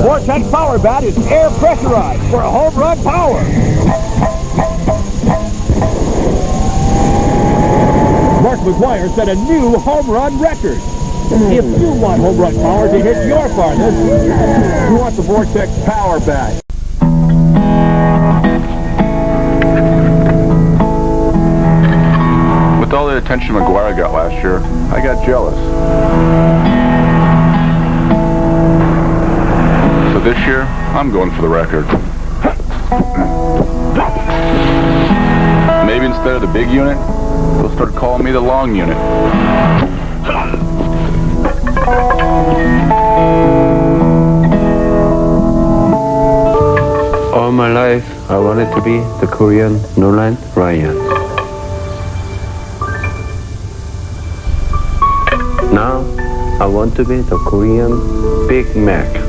Vortex Power Bat is air pressurized for home run power. Mark McGwire set a new home run record. If you want home run power to hit your farthest, you want the Vortex Power Bat. With all the attention McGwire got last year, I got jealous. So this year, I'm going for the record. Maybe instead of the big unit, they'll start calling me the long unit. All my life, I wanted to be the Korean Nolan Ryan. Now, I want to be the Korean Big Mac.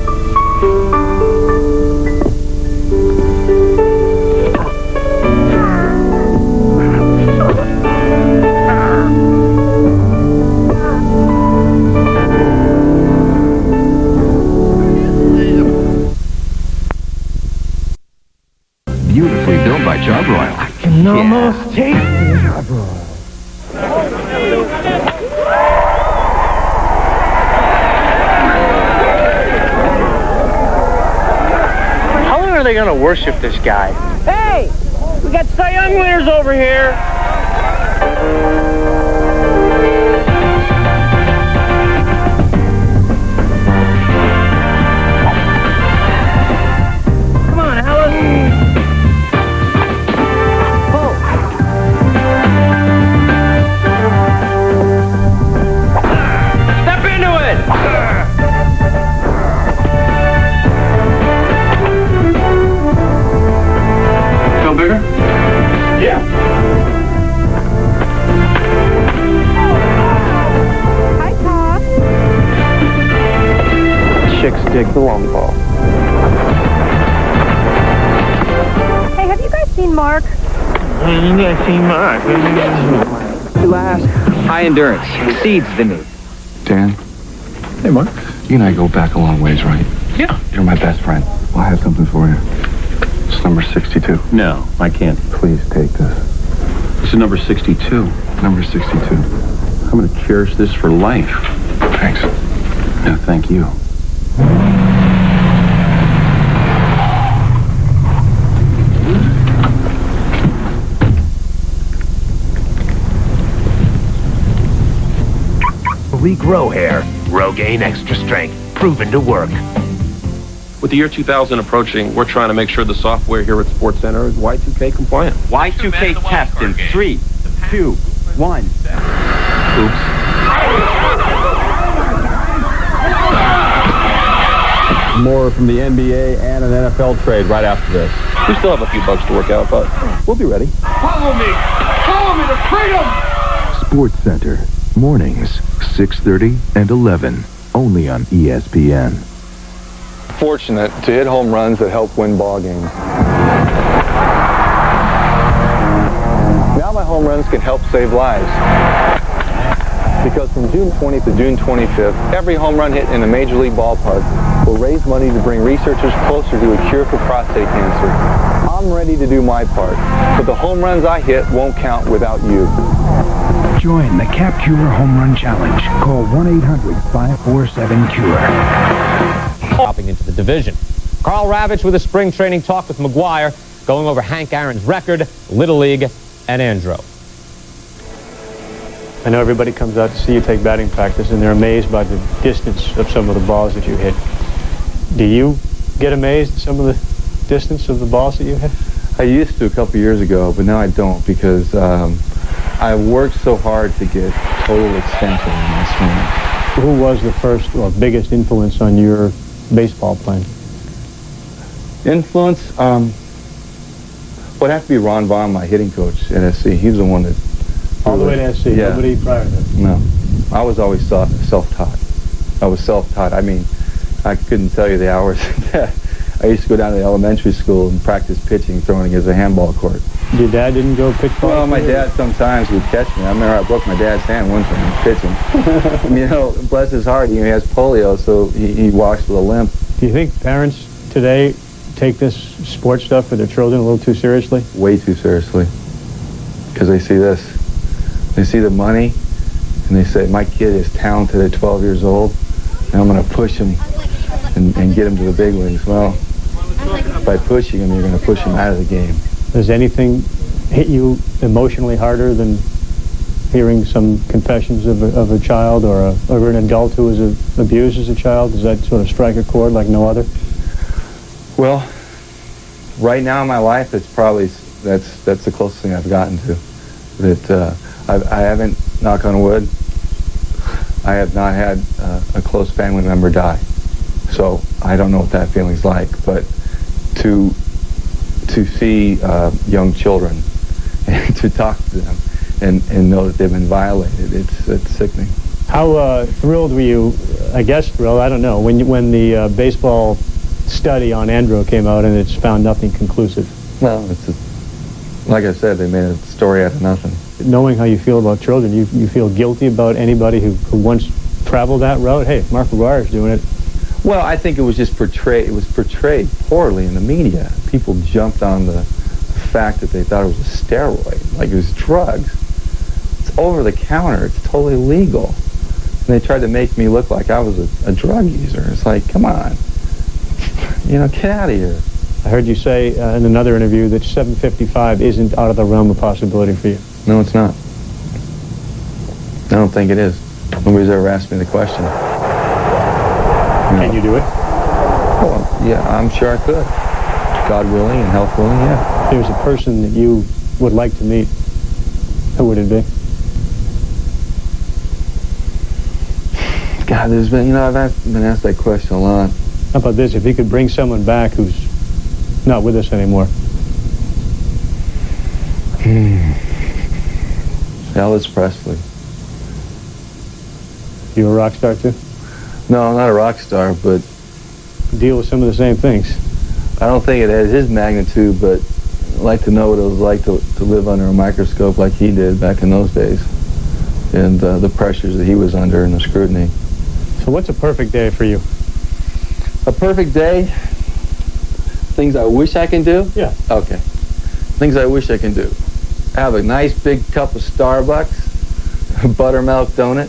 Beautifully built by Job Royal. I can almost taste the Job Royal. How long are they gonna worship this guy? Hey! We got Cy Young winners over here! Come on, Alice! Oh! Step into it! Feel bigger? Yeah. Hi, Tom. Chicks dig the long ball. Hey, have you guys seen Mark? You guys see Mark. To ask, high endurance exceeds the need. Dan, Hey, Mark. you and I go back a long ways, right? Yeah. You're my best friend. Well, I have something for you. It's number 62. No, I can't. Please take this. This is number 62. Number 62. I'm going to cherish this for life. Thanks. No, thank you. Regrow hair. Rogaine Extra Strength. Proven to work. With the year 2000 approaching, we're trying to make sure the software here at Sports Center is Y2K compliant. Y2K test in 3, 2, 1. Oops. More from the NBA and an NFL trade right after this. We still have a few bugs to work out, but we'll be ready. Follow me! Follow me to freedom! Sports Center, mornings, 6:30 and 11, only on ESPN. Fortunate to hit home runs that help win ball games. Now my home runs can help save lives. Because from June 20th to June 25th, every home run hit in a major league ballpark will raise money to bring researchers closer to a cure for prostate cancer. I'm ready to do my part, but the home runs I hit won't count without you. Join the Cap Cure Home Run Challenge. Call 1-800-547-CURE. Hopping into the division. Carl Ravitch with a spring training talk with McGwire, going over Hank Aaron's record, Little League, and Andro. I know everybody comes out to see you take batting practice, and they're amazed by the distance of some of the balls that you hit. Do you get amazed at some of the distance of the balls that you hit? I used to a couple years ago, but now I don't because I worked so hard to get total extension in my swing. Who was the first or biggest influence on your baseball playing? Influence would have to be Ron Vaughn, my hitting coach at SC. He's the one that... All the way to SC, yeah. Nobody prior to that? No. I was always self-taught. I was self-taught. I mean, I couldn't tell you the hours that I used to go down to elementary school and practice pitching, throwing against a handball court. Your dad didn't go pitch ball? Well, my dad sometimes would catch me. I remember I broke my dad's hand one time pitching. You know, bless his heart, he has polio, so he walks with a limp. Do you think parents today take this sports stuff for their children a little too seriously? Way too seriously. Because they see this. They see the money, and they say, my kid is talented at 12 years old, and I'm going to push him and get him to the big leagues. Well, by pushing him, you're going to push him out of the game. Does anything hit you emotionally harder than hearing some confessions of a child or an adult who was abused as a child? Does that sort of strike a chord like no other? Well, right now in my life, it's probably, that's the closest thing I've gotten to. That I haven't, knock on wood, I have not had a close family member die. So I don't know what that feeling's like, but to see young children and to talk to them and know that they've been violated, it's sickening. How thrilled were you, I guess thrilled, I don't know, when the baseball study on Andro came out and it's found nothing conclusive? Well, like I said, they made a story out of nothing. Knowing how you feel about children, you feel guilty about anybody who once traveled that route? Hey, Mark McGwire's doing it. Well, I think it was just portrayed poorly in the media. People jumped on the fact that they thought it was a steroid, like it was drugs. It's over the counter. It's totally legal. And they tried to make me look like I was a drug user. It's like, come on. Get out of here. I heard you say in another interview that 755 isn't out of the realm of possibility for you. No, it's not. I don't think it is. Nobody's ever asked me the question. Can you do it? Well, yeah, I'm sure I could. God willing and health willing, yeah. If there's a person that you would like to meet, who would it be? God, there's been, I've been asked that question a lot. How about this? If you could bring someone back who's not with us anymore. Elvis Presley. You a rock star too? No, I'm not a rock star, but deal with some of the same things. I don't think it has his magnitude, but I'd like to know what it was like to live under a microscope like he did back in those days, and the pressures that he was under and the scrutiny. So what's a perfect day for you? A perfect day? Things I wish I can do? Yeah. Okay. Things I wish I can do. Have a nice big cup of Starbucks, a buttermilk donut.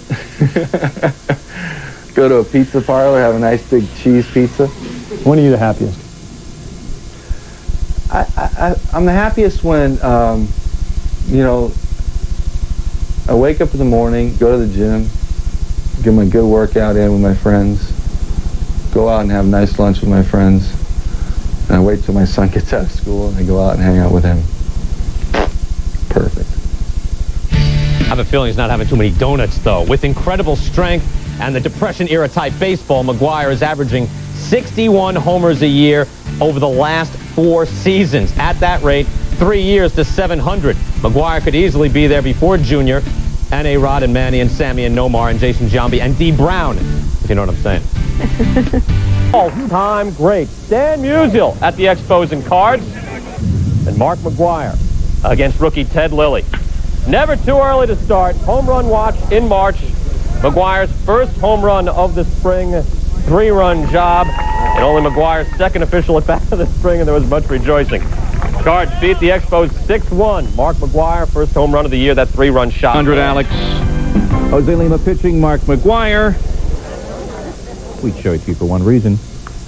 Go to a pizza parlor, have a nice big cheese pizza. When are you the happiest? I'm the happiest when, I wake up in the morning, go to the gym, get my good workout in with my friends, go out and have a nice lunch with my friends, and I wait till my son gets out of school and I go out and hang out with him. Perfect. I have a feeling he's not having too many donuts, though. With incredible strength and the Depression-era type baseball, McGwire is averaging 61 homers a year over the last 4 seasons. At that rate, 3 years to 700. McGwire could easily be there before Junior and A-Rod and Manny and Sammy and Nomar and Jason Giambi and D. Brown, if you know what I'm saying. All-time great Dan Musial at the Expos and Cards, and Mark McGwire against rookie Ted Lilly. Never too early to start. Home run watch in March. McGwire's first home run of the spring, 3-run job, and only McGwire's second official at bat of the spring, and there was much rejoicing. Cards beat the Expos 6-1. Mark McGwire, first home run of the year, that 3-run shot. 100, Alex. Jose Lima pitching, Mark McGwire. We show it to you for one reason.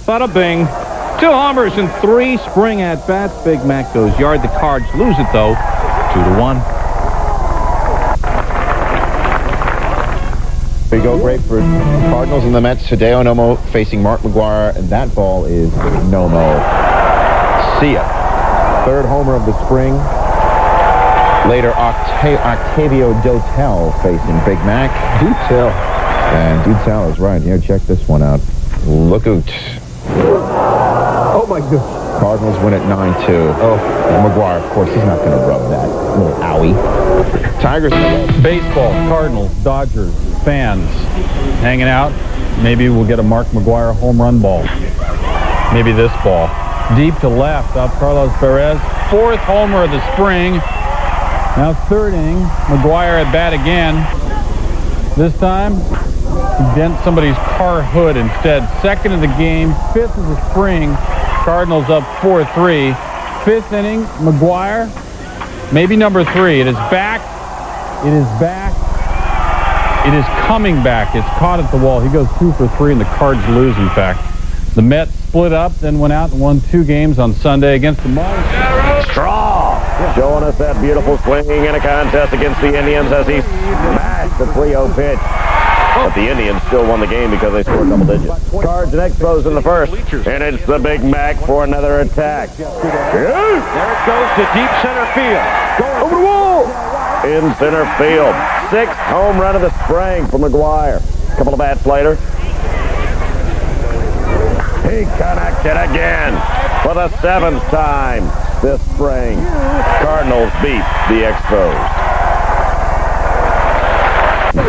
Bada bing. 2 homers and 3 spring at-bats. Big Mac goes yard. The Cards lose it, though, 2-1. There you go, great for the Cardinals and the Mets. Hideo Nomo facing Mark McGwire, and that ball is Nomo. See ya. 3rd homer of the spring. Later, Octavio Dotel facing Big Mac. Dotel. And Dotel is right. Yeah, check this one out. Look out. Oh, my goodness. Cardinals win at 9-2. Oh, McGwire, of course, he's not going to rub that. Little owie. Tigers. Baseball, Cardinals, Dodgers, fans hanging out. Maybe we'll get a Mark McGwire home run ball. Maybe this ball. Deep to left off Carlos Perez. 4th homer of the spring. Now 3rd inning. McGwire at bat again. This time, dent somebody's car hood instead. Second of the game, fifth of the spring. Cardinals up 4-3. Fifth inning, McGwire, maybe number 3. It is back. It is back. It is coming back. It's caught at the wall. He goes 2 for 3, and the Cards lose, in fact. The Mets split up, then went out and won 2 games on Sunday against the Marlins. Straw showing us that beautiful swing in a contest against the Indians as he smashed the 3-0 pitch. But the Indians still won the game because they scored double digits. Cards and Expos in the first, and it's the Big Mac for another attack. There it goes to deep center field. Over the wall. In center field. 6th home run of the spring for McGwire. A couple of bats later. He connected again for the 7th time this spring. Cardinals beat the Expos.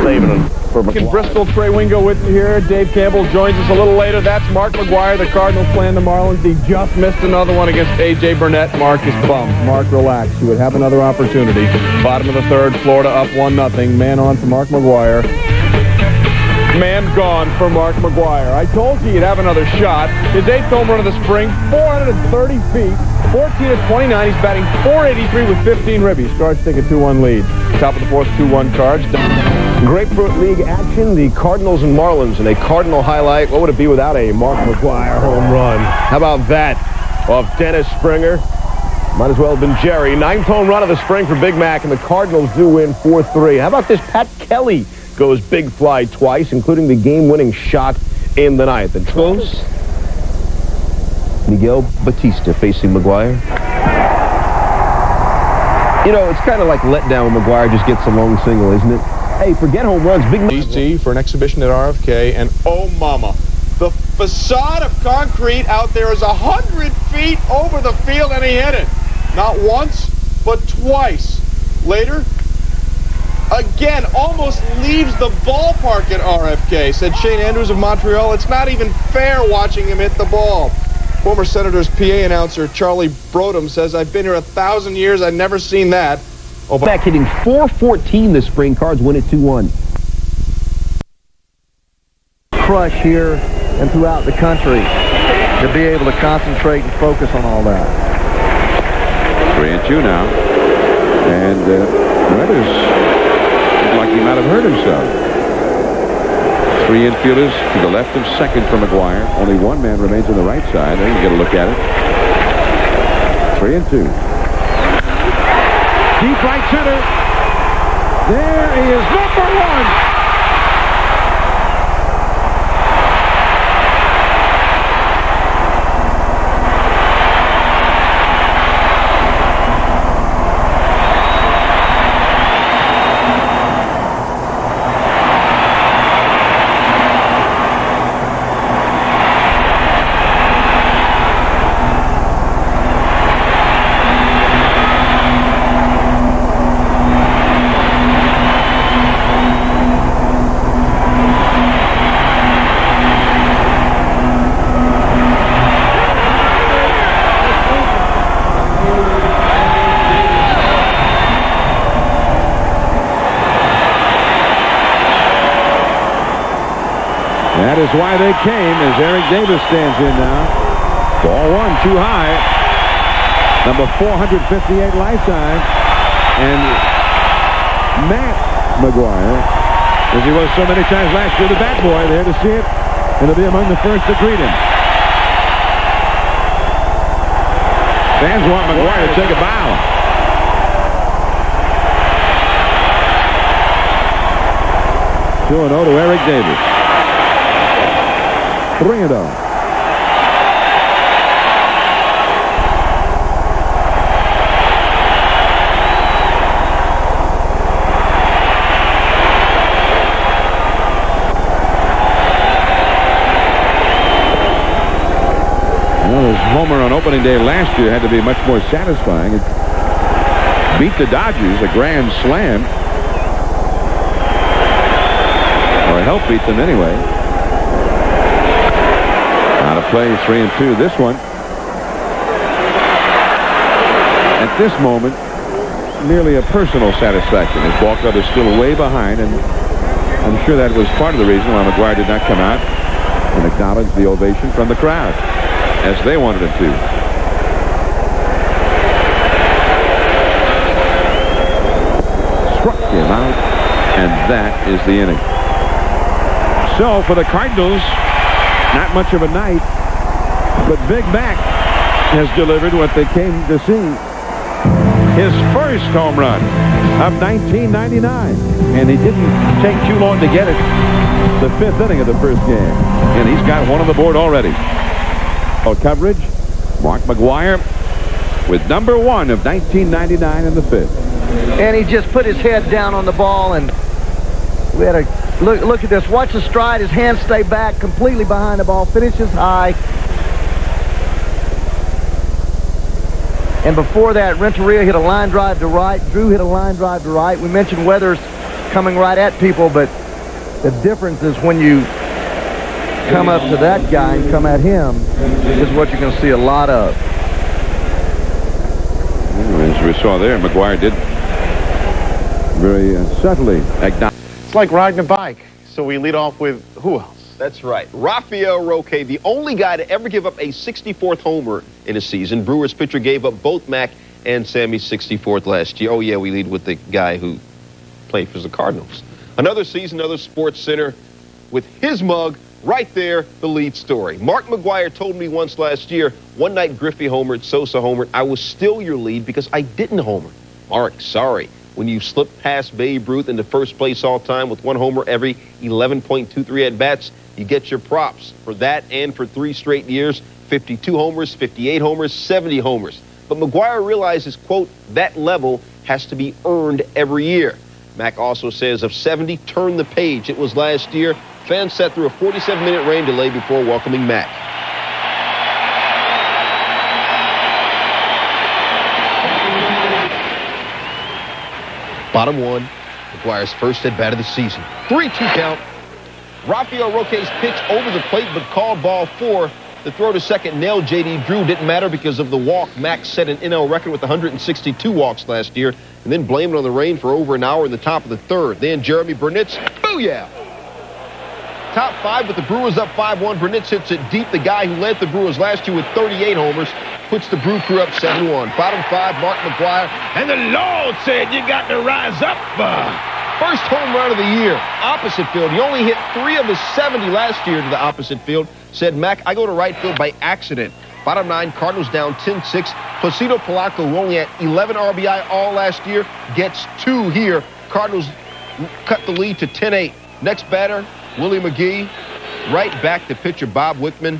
Saving them for In Bristol, Trey Wingo with you here. Dave Campbell joins us a little later. That's Mark McGwire, the Cardinals playing the Marlins. He just missed another one against A.J. Burnett. Mark is bummed. Mark, relax. You would have another opportunity. Bottom of the 3rd, Florida up 1-0. Man on for Mark McGwire. Man gone for Mark McGwire. I told you you'd have another shot. His 8th home run of the spring, 430 feet, 14 of 29. He's batting .483 with 15 ribbies. Cards take a 2-1 lead. Top of the 4th, 2-1 Cards. Grapefruit League action, the Cardinals and Marlins, and a Cardinal highlight. What would it be without a Mark McGwire home run? How about that off Dennis Springer? Might as well have been Jerry. 9th home run of the spring for Big Mac, and the Cardinals do win 4-3. How about this? Pat Kelly goes big fly twice, including the game-winning shot in the 9th. And close. Miguel Batista facing McGwire. You know, it's kind of like let down when McGwire just gets a long single, isn't it? Hey, forget home runs. Big DC for an exhibition at RFK, and oh mama, the facade of concrete out there is 100 feet over the field, and he hit it. Not once, but twice. Later, again, almost leaves the ballpark at RFK, said Shane Andrews of Montreal. It's not even fair watching him hit the ball. Former Senators PA announcer Charlie Brodom says, I've been here 1,000 years. I've never seen that. Back hitting .414 this spring. Cards win it 2-1. Crush here and throughout the country to be able to concentrate and focus on all that. 3-2 now. And Redders looked like he might have hurt himself. 3 infielders to the left of second for McGwire. Only 1 man remains on the right side. There you get a look at it. 3-2. Deep right center. There is number 1. That is why they came, as Eric Davis stands in now. Ball 1 too high. Number 458 lifetime. And Matt McGwire, as he was so many times last year, the bat boy there to see it. And to be among the first to greet him. Fans want McGwire to take a bow. (2-0) to Eric Davis. Bring it on. Well, his homer on opening day last year had to be much more satisfying. It beat the Dodgers, a grand slam. Or helped beat them anyway. Out of play, 3-2. This one, at this moment, nearly a personal satisfaction. His ball club is still way behind, and I'm sure that was part of the reason why McGwire did not come out and acknowledge the ovation from the crowd, as they wanted him to. Struck him out, and that is the inning. So for the Cardinals, not much of a night, but Big Mac has delivered what they came to see. His first home run of 1999. And he didn't take too long to get it. The 5th inning of the first game. And he's got one on the board already. Oh, coverage. Mark McGwire with number 1 of 1999 in the 5th. And he just put his head down on the ball, and we had a look at this. Watch the stride. His hands stay back completely behind the ball. Finishes high. And before that, Renteria hit a line drive to right. Drew hit a line drive to right. We mentioned Weathers coming right at people, but the difference is when you come up to that guy and come at him is what you're going to see a lot of. As we saw there, McGwire did very subtly acknowledge. It's like riding a bike. So we lead off with who else? That's right. Rafael Roque, the only guy to ever give up a 64th homer in a season. Brewers pitcher gave up both Mac and Sammy's 64th last year. Oh, yeah, we lead with the guy who played for the Cardinals. Another season, another Sports Center with his mug right there, the lead story. Mark McGwire told me once last year, one night Griffey homered, Sosa homered, I was still your lead because I didn't homer. Mark, sorry. When you slip past Babe Ruth into first place all time with 1 homer every 11.23 at-bats, you get your props for that and for 3 straight years, 52 homers, 58 homers, 70 homers. But McGwire realizes, quote, that level has to be earned every year. Mac also says of 70, turn the page. It was last year. Fans sat through a 47-minute rain delay before welcoming Mac. Bottom 1, McGwire's first at-bat of the season. 3-2 count. Rafael Roque's pitch over the plate, but called ball 4. The throw to second nailed J.D. Drew. Didn't matter because of the walk. Mac set an NL record with 162 walks last year, and then blamed it on the rain for over an hour in the top of the 3rd. Then Jeremy Burnitz, booyah! Top 5 with the Brewers up 5-1. Burnitz hits it deep. The guy who led the Brewers last year with 38 homers puts the Brew Crew up 7-1. Bottom 5, Mark McGwire. And the Lord said you got to rise up. First home run of the year, opposite field. He only hit 3 of his 70 last year to the opposite field. Said, Mac, I go to right field by accident. Bottom 9, Cardinals down 10-6. Placido Polanco, who only had 11 RBI all last year, gets 2 here. Cardinals cut the lead to 10-8. Next batter, Willie McGee. Right back to pitcher Bob Wickman.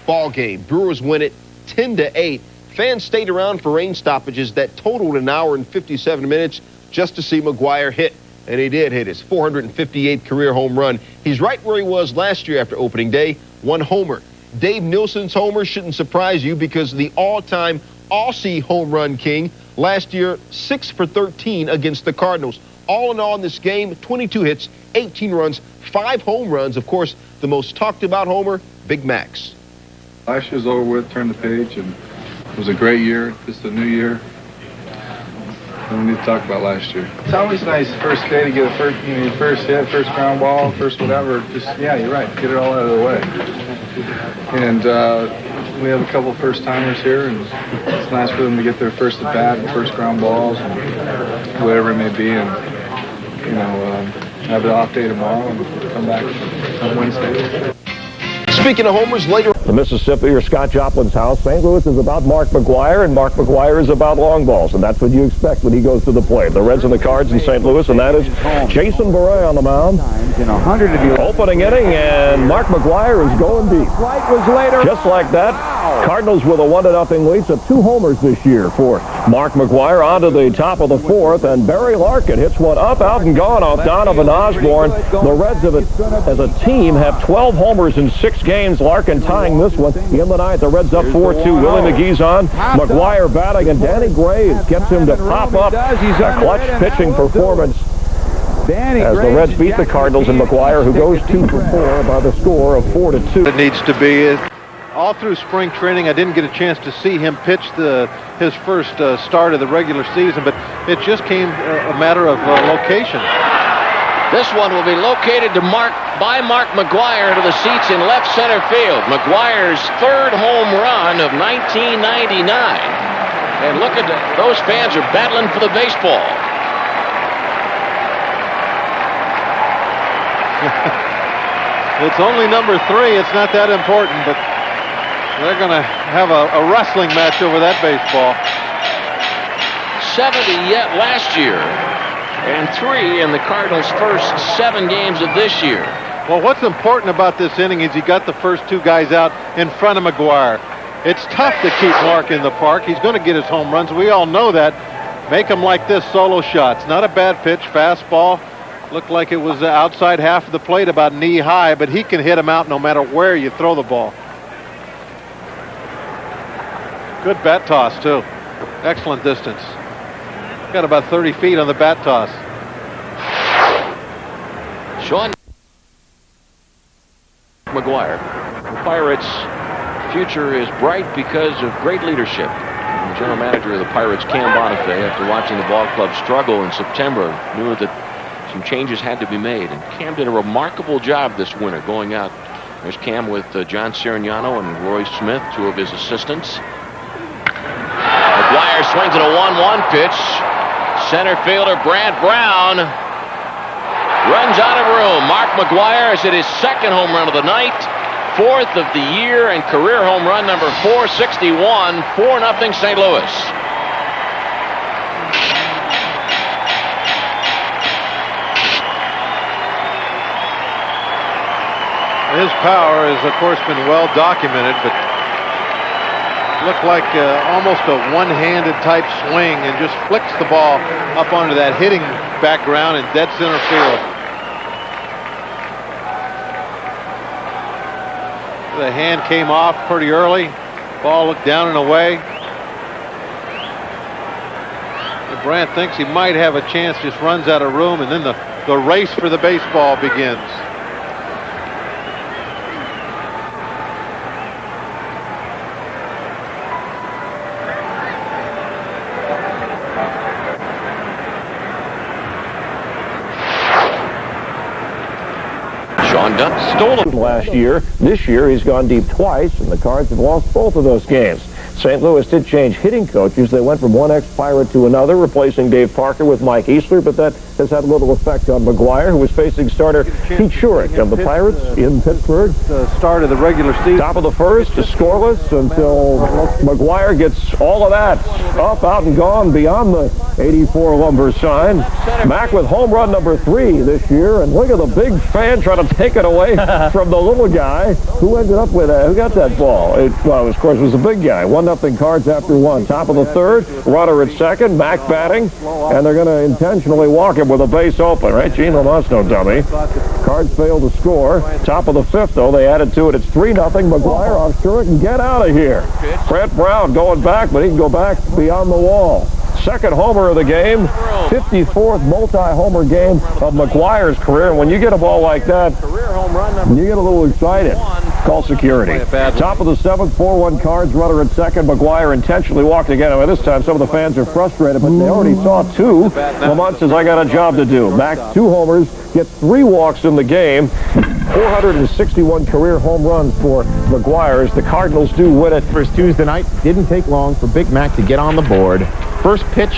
Ball game. Brewers win it 10-8. Fans stayed around for rain stoppages that totaled an hour and 57 minutes just to see McGwire hit. And he did hit his 458th career home run. He's right where he was last year after opening day, 1 homer. Dave Nilsson's homer shouldn't surprise you because the all-time Aussie home run king last year, 6 for 13 against the Cardinals. All in all in this game, 22 hits, 18 runs, 5 home runs. Of course, the most talked about homer, Big Max. Last year's over with, turn the page, and it was a great year. This is a new year. We need to talk about last year. It's always nice first day to get a first, first hit, first ground ball, first whatever. Just, yeah, you're right. Get it all out of the way. And we have a couple of first-timers here, and it's nice for them to get their first at-bat and first ground balls and whatever it may be. And, have an off day tomorrow and come back on Wednesday. Speaking of homers, later... The Mississippi or Scott Joplin's house. St. Louis is about Mark McGwire, and Mark McGwire is about long balls, and that's what you expect when he goes to the plate. The Reds and the Cards in St. Louis, and that is Jason Beret on the mound. Opening inning, and Mark McGwire is going deep. Just like that, Cardinals with a 1-0 lead, so 2 homers this year for Mark McGwire. On to the top of the 4th, and Barry Larkin hits one up, out, and gone off Donovan Osborne. The Reds, as a team, have 12 homers in 6 games. Larkin tying this one. In the 9th, the Reds up 4-2. Willie McGee's on. McGwire batting, and Danny Graves gets him to pop up. A clutch pitching performance as the Reds beat the Cardinals, and McGwire, who goes 2 for 4 by the score of 4-2. It needs to be. All through spring training, I didn't get a chance to see him pitch his first start of the regular season, but it just came a matter of location. This one will be located by Mark McGwire to the seats in left center field. McGwire's third home run of 1999. And look at those fans are battling for the baseball. It's only number 3. It's not that important, but they're going to have a wrestling match over that baseball. 70 yet last year, and 3 in the Cardinals' first 7 games of this year. Well, what's important about this inning is he got the first 2 guys out in front of McGwire. It's tough to keep Mark in the park. He's going to get his home runs. We all know that. Make him like this, solo shots. Not a bad pitch, fastball. Looked like it was outside half of the plate, about knee high, but he can hit him out no matter where you throw the ball. Good bat toss, too. Excellent distance. Got about 30 feet on the bat toss. Sean McGwire. The Pirates' future is bright because of great leadership. The general manager of the Pirates, Cam Bonifay, after watching the ball club struggle in September, knew that some changes had to be made. And Cam did a remarkable job this winter going out. There's Cam with John Sirignano and Roy Smith, 2 of his assistants. McGwire swings at a 1-1 pitch. Center fielder Brant Brown runs out of room. Mark McGwire has hit his 2nd home run of the night, 4th of the year, and career home run number 461, 4-0 St. Louis. His power has, of course, been well documented, but looked like almost a one-handed type swing and just flicks the ball up onto that hitting background in dead center field. The hand came off pretty early. Ball looked down and away. And Brandt thinks he might have a chance, just runs out of room, and then the race for the baseball begins. Stolen last year. This year he's gone deep twice, and the Cards have lost both of those games. St. Louis did change hitting coaches. They went from one ex-Pirate to another, replacing Dave Parker with Mike Easler, but that has had little effect on McGwire, who was facing starter Pete Shurek of the Pirates in Pittsburgh. The start of the regular season. Top of the first, scoreless until McGwire gets all of that up, out, and gone beyond the 84 Lumber sign. Mac with home run number 3 this year, and look at the big fan trying to take it away from the little guy who ended up with who got that ball. Well, of course, it was a big guy. 1-0 Cards after 1. Top of the 3rd, runner at 2nd, Mac batting, and they're going to intentionally walk him with a base open, right? Gene Lamont's no dummy. Cards failed to score. Top of the 5th, though, they added to it. It's 3-0. McGwire off Shurek, and get out of here. Brent Brown going back, but he can go back beyond the wall. 2nd homer of the game, 54th multi-homer game of McGwire's career. And when you get a ball like that, you get a little excited. Call security. Top of the 7th, 4-1 Cards, runner at 2nd. McGwire intentionally walked again. By this time, some of the fans are frustrated, but they already saw 2. Lamont says, I got a job to do. Mac, 2 homers, gets 3 walks in the game. 461 career home runs for McGwire as the Cardinals do win it. First Tuesday night, didn't take long for Big Mac to get on the board. First pitch,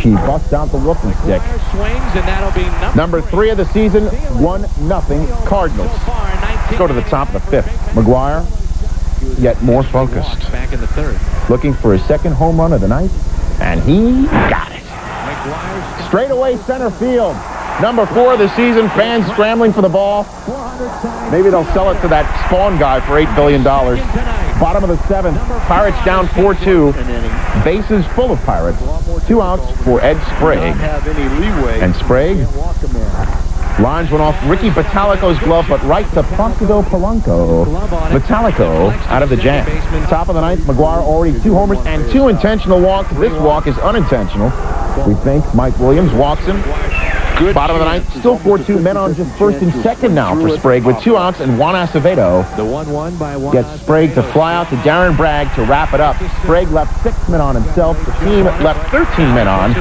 he busts out the whooping stick. Swings, and that'll be number 3 of the season, 1-0 Cardinals. Go to the top of the 5th. McGwire, yet more focused. Back in the 3rd. Looking for his 2nd home run of the night, and he got it. Straight away center field. Number 4 of the season, fans scrambling for the ball. Maybe they'll sell it to that Spawn guy for $8 billion. Bottom of the 7th, Pirates down 4-2. Bases full of Pirates. 2 outs for Ed Sprague. And Sprague lines went off Ricky Bottalico's glove, but right to Placido Polanco. Bottalico out of the jam. Top of the 9th, McGwire already 2 homers and 2 intentional walks. This walk is unintentional. We think Mike Williams walks him. Bottom of the ninth, still 4-2, men on just first and second now for Sprague with 2 outs, and Juan Acevedo The 1-1 by Juan gets Sprague to fly out to Darren Bragg to wrap it up. Sprague left 6 men on himself. The team left 13 men on.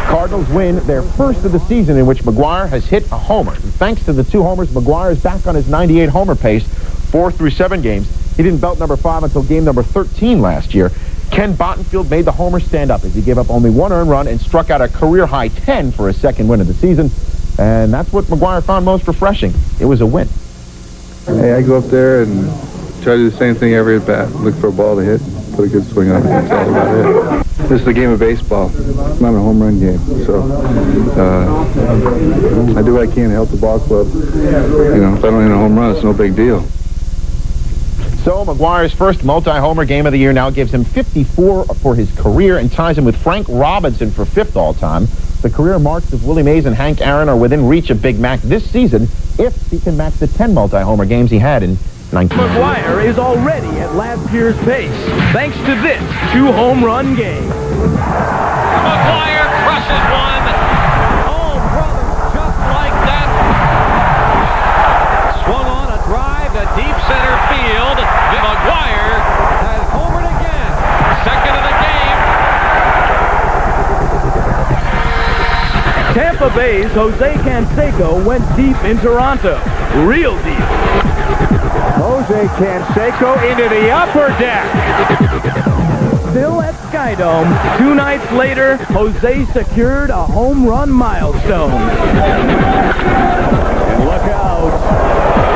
Cardinals win their first of the season in which McGwire has hit a homer. And thanks to the 2 homers, McGwire is back on his 98 homer pace, 4 through 7 games. He didn't belt number 5 until game number 13 last year. Ken Bottenfield made the homer stand up as he gave up only 1 earned run and struck out a career-high 10 for his second win of the season. And that's what McGwire found most refreshing. It was a win. Hey, I go up there and try to do the same thing every at bat. Look for a ball to hit, put a good swing on it. That's all about it. This is a game of baseball. It's not a home run game. So I do what I can to help the ball club. You know, if I don't hit a home run, it's no big deal. So McGwire's first multi-homer game of the year now gives him 54 for his career and ties him with Frank Robinson for 5th all-time. The career marks of Willie Mays and Hank Aaron are within reach of Big Mac this season if he can match the 10 multi-homer games he had in 19. McGwire is already at last year's pace, thanks to this 2-home-run game. McGwire crushes one. Oh, brother, just like that. Swung on a drive to deep center field. McGwire has homered again. Second of the game. Tampa Bay's Jose Canseco went deep in Toronto. Real deep. Jose Canseco into the upper deck. Still at Skydome, 2 nights later, Jose secured a home run milestone. And look out.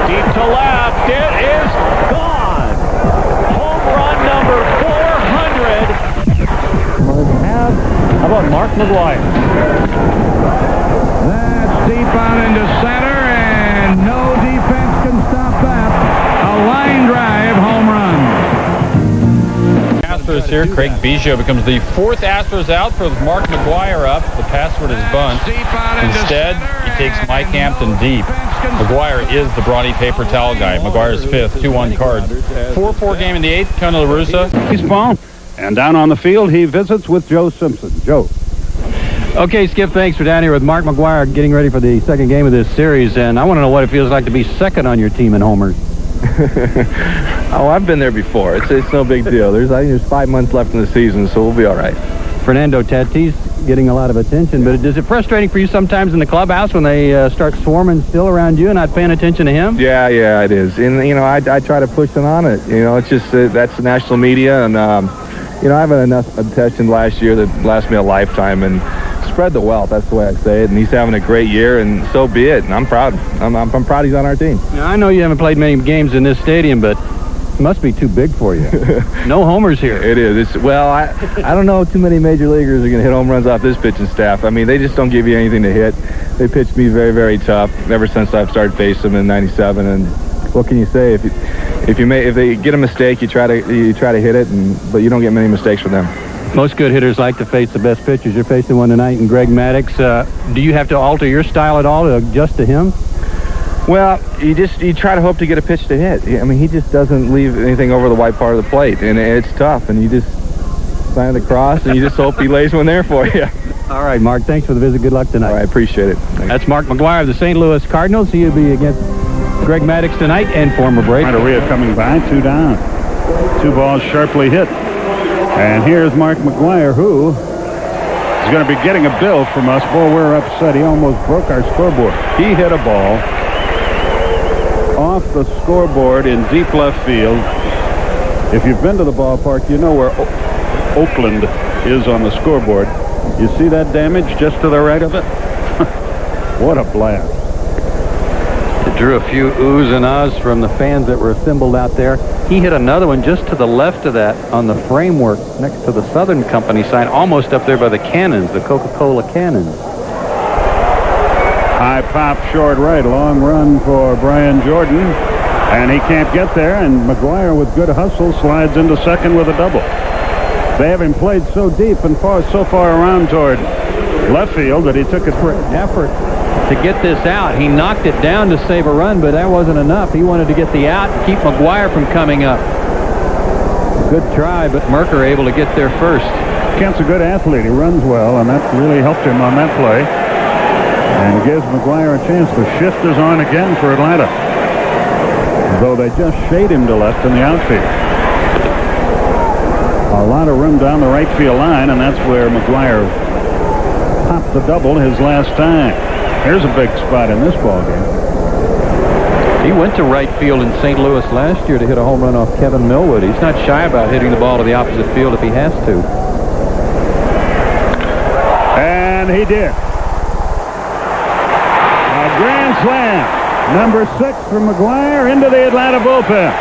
Deep to left. It is gone. Home run number 400. How about Mark McGwire? That's deep out into center, and no defense can stop that. A line drive home run. Astros here. Craig Biggio becomes the 4th Astros out for Mark McGwire up. The password is bunt. Instead, he takes Mike Hampton deep. McGwire is the brawny paper towel guy. McGwire's 5th, 2-1 Cards. 4-4 game in the 8th. Tony La Russa. Baseball. And down on the field, he visits with Joe Simpson. Joe. Okay, Skip, thanks for down here with Mark McGwire getting ready for the second game of this series. And I want to know what it feels like to be second on your team in homers. Oh, I've been there before. It's no big deal. I think there's 5 months left in the season, so we'll be all right. Fernando Tatis getting a lot of attention, but is it frustrating for you sometimes in the clubhouse when they start swarming still around you and not paying attention to him? Yeah, it is. And, you know, I try to push them on it. You know, it's just that's the national media, and, you know, I have enough attention last year that lasts me a lifetime, and spread the wealth, that's the way I say it, and he's having a great year, and so be it, and I'm proud. I'm proud he's on our team. Now, I know you haven't played many games in this stadium, but it must be too big for you. No homers here. It is. Well, I don't know too many major leaguers are going to hit home runs off this pitching staff. I mean, they just don't give you anything to hit. They pitched me very, very tough ever since I've started facing them in '97, and what can you say? If they get a mistake, you try to hit it, but you don't get many mistakes from them. Most good hitters like to face the best pitchers. You're facing one tonight in Greg Maddux. Do you have to alter your style at all to adjust to him? Well, you try to hope to get a pitch to hit. I mean, he just doesn't leave anything over the white part of the plate, and it's tough. And you just sign the cross, and you just hope he lays one there for you. All right, Mark. Thanks for the visit. Good luck tonight. All right, appreciate it. That's Mark McGwire of the St. Louis Cardinals. He'll be against Greg Maddux tonight and former break. Renteria coming by, 2 down. 2 balls sharply hit. And here's Mark McGwire, who is going to be getting a bill from us. Boy, we're upset. He almost broke our scoreboard. He hit a ball off the scoreboard in deep left field. If you've been to the ballpark, you know where Oakland is on the scoreboard. You see that damage just to the right of it? What a blast. It drew a few oohs and ahs from the fans that were assembled out there. He hit another one just to the left of that on the framework next to the Southern Company sign, almost up there by the cannons, the Coca-Cola cannons. High pop, short right, long run for Brian Jordan, and he can't get there, and McGwire with good hustle slides into second with a double. They have him played so deep and so far around toward left field that he took it for effort to get this out. He knocked it down to save a run, but that wasn't enough. He wanted to get the out and keep McGwire from coming up. Good try, but Merker able to get there first. Kent's a good athlete. He runs well, and that really helped him on that play. And gives McGwire a chance. The shift is on again for Atlanta, though they just shade him to left in the outfield. A lot of room down the right field line, and that's where McGwire popped the double his last time. Here's a big spot in this ball game. He went to right field in St. Louis last year to hit a home run off Kevin Millwood. He's not shy about hitting the ball to the opposite field if he has to. And he did. A grand slam. Number 6 from McGwire into the Atlanta bullpen.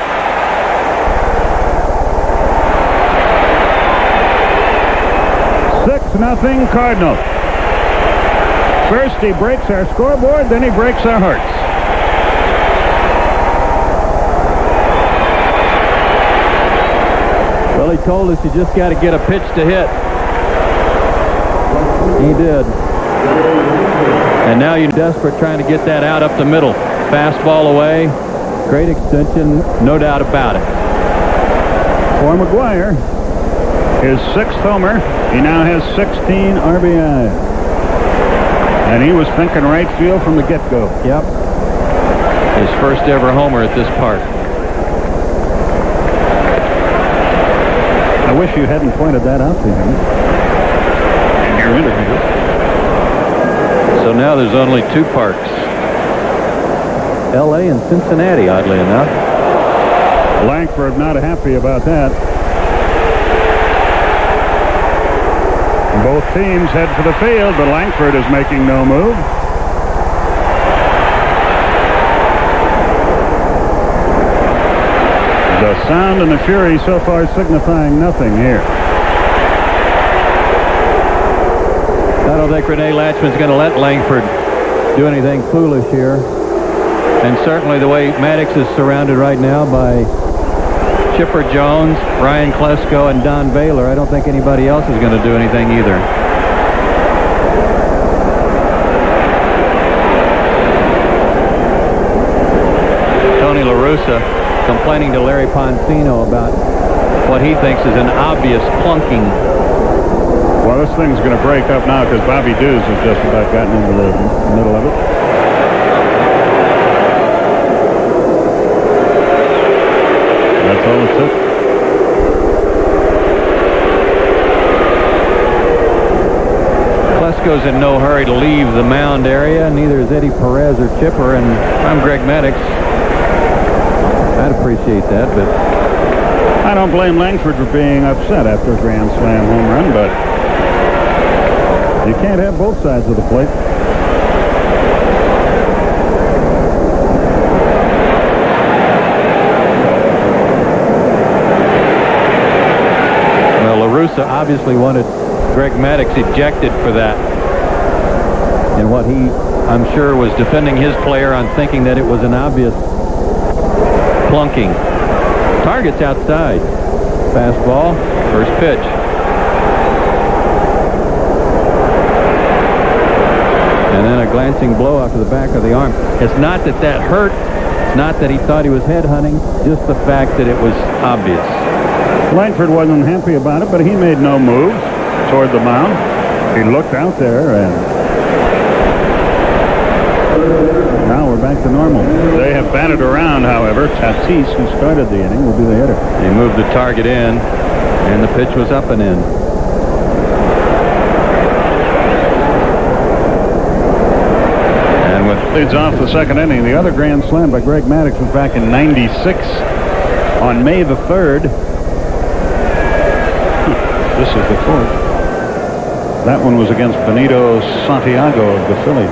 Nothing Cardinals. First he breaks our scoreboard, then he breaks our hearts. Well, he told us you just got to get a pitch to hit. He did. And now you're desperate trying to get that out up the middle. Fastball away. Great extension, no doubt about it. For McGwire, his 6th homer. He now has 16 RBIs. And he was thinking right field from the get-go. Yep. His first ever homer at this park. I wish you hadn't pointed that out to him in your interview. So now there's only 2 parks. L.A. and Cincinnati, oddly enough. Langford not happy about that. Both teams head for the field, but Langford is making no move. The sound and the fury so far signifying nothing here. I don't think Rene Latchman's going to let Langford do anything foolish here. And certainly the way Maddox is surrounded right now by Chipper Jones, Ryan Klesko, and Don Baylor, I don't think anybody else is going to do anything either. Tony La Russa complaining to Larry Poncino about what he thinks is an obvious plunking. Well, this thing's going to break up now because Bobby Dews has just about gotten into the middle of it. That's all it took. Klesko's in no hurry to leave the mound area. Neither is Eddie Perez or Chipper, and I'm Greg Maddox. I'd appreciate that, but I don't blame Langford for being upset after a grand slam home run, but you can't have both sides of the plate. Well, La Russa obviously wanted Greg Maddox ejected for that. And what he, I'm sure, was defending his player on thinking that it was an obvious plunking. Target's outside. Fastball, first pitch. And then a glancing blow off to the back of the arm. It's not that that hurt. It's not that he thought he was headhunting. Just the fact that it was obvious. Langford wasn't happy about it, but he made no move toward the mound. He looked out there, and now we're back to normal. They have batted around, however. Tatis, who started the inning, will be the hitter. He moved the target in, and the pitch was up and in. And with leads off the second inning, the other grand slam by Greg Maddox was back in '96 on May the 3rd. This is the 4th. That one was against Benito Santiago of the Phillies.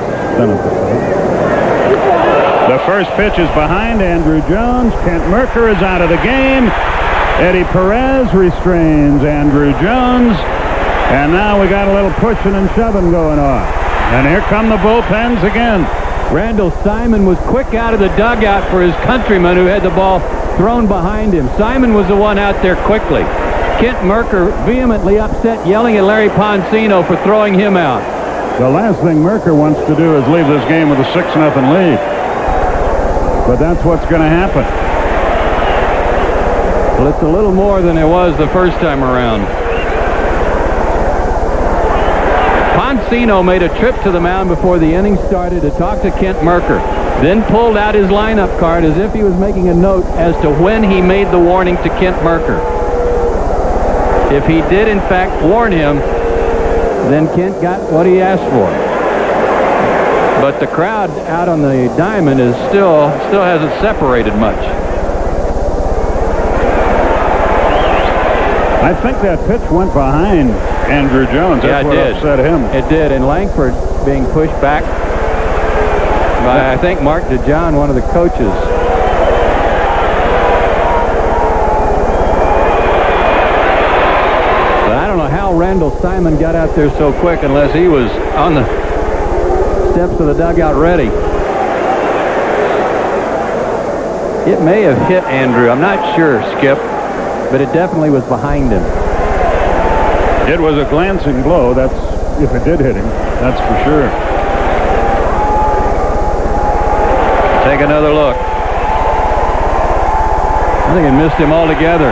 The first pitch is behind Andrew Jones. Kent Mercker is out of the game. Eddie Perez restrains Andrew Jones. And now we got a little pushing and shoving going on. And here come the bullpens again. Randall Simon was quick out of the dugout for his countryman who had the ball thrown behind him. Simon was the one out there quickly. Kent Mercker vehemently upset, yelling at Larry Poncino for throwing him out. The last thing Mercker wants to do is leave this game with a 6-0 lead. But that's what's going to happen. Well, it's a little more than it was the first time around. Poncino made a trip to the mound before the inning started to talk to Kent Merker, then pulled out his lineup card as if he was making a note as to when he made the warning to Kent Merker. If he did, in fact, warn him, then Kent got what he asked for. But the crowd out on the diamond is still hasn't separated much. I think that pitch went behind Andrew Jones. That's what upset him. It did, and Langford being pushed back by, I think, Mark DeJohn, one of the coaches. But I don't know how Randall Simon got out there so quick unless he was on the steps of the dugout ready. It may have hit Andrew. I'm not sure, Skip, but it definitely was behind him. It was a glancing blow. That's if it did hit him. That's for sure. Take another look. I think it missed him altogether.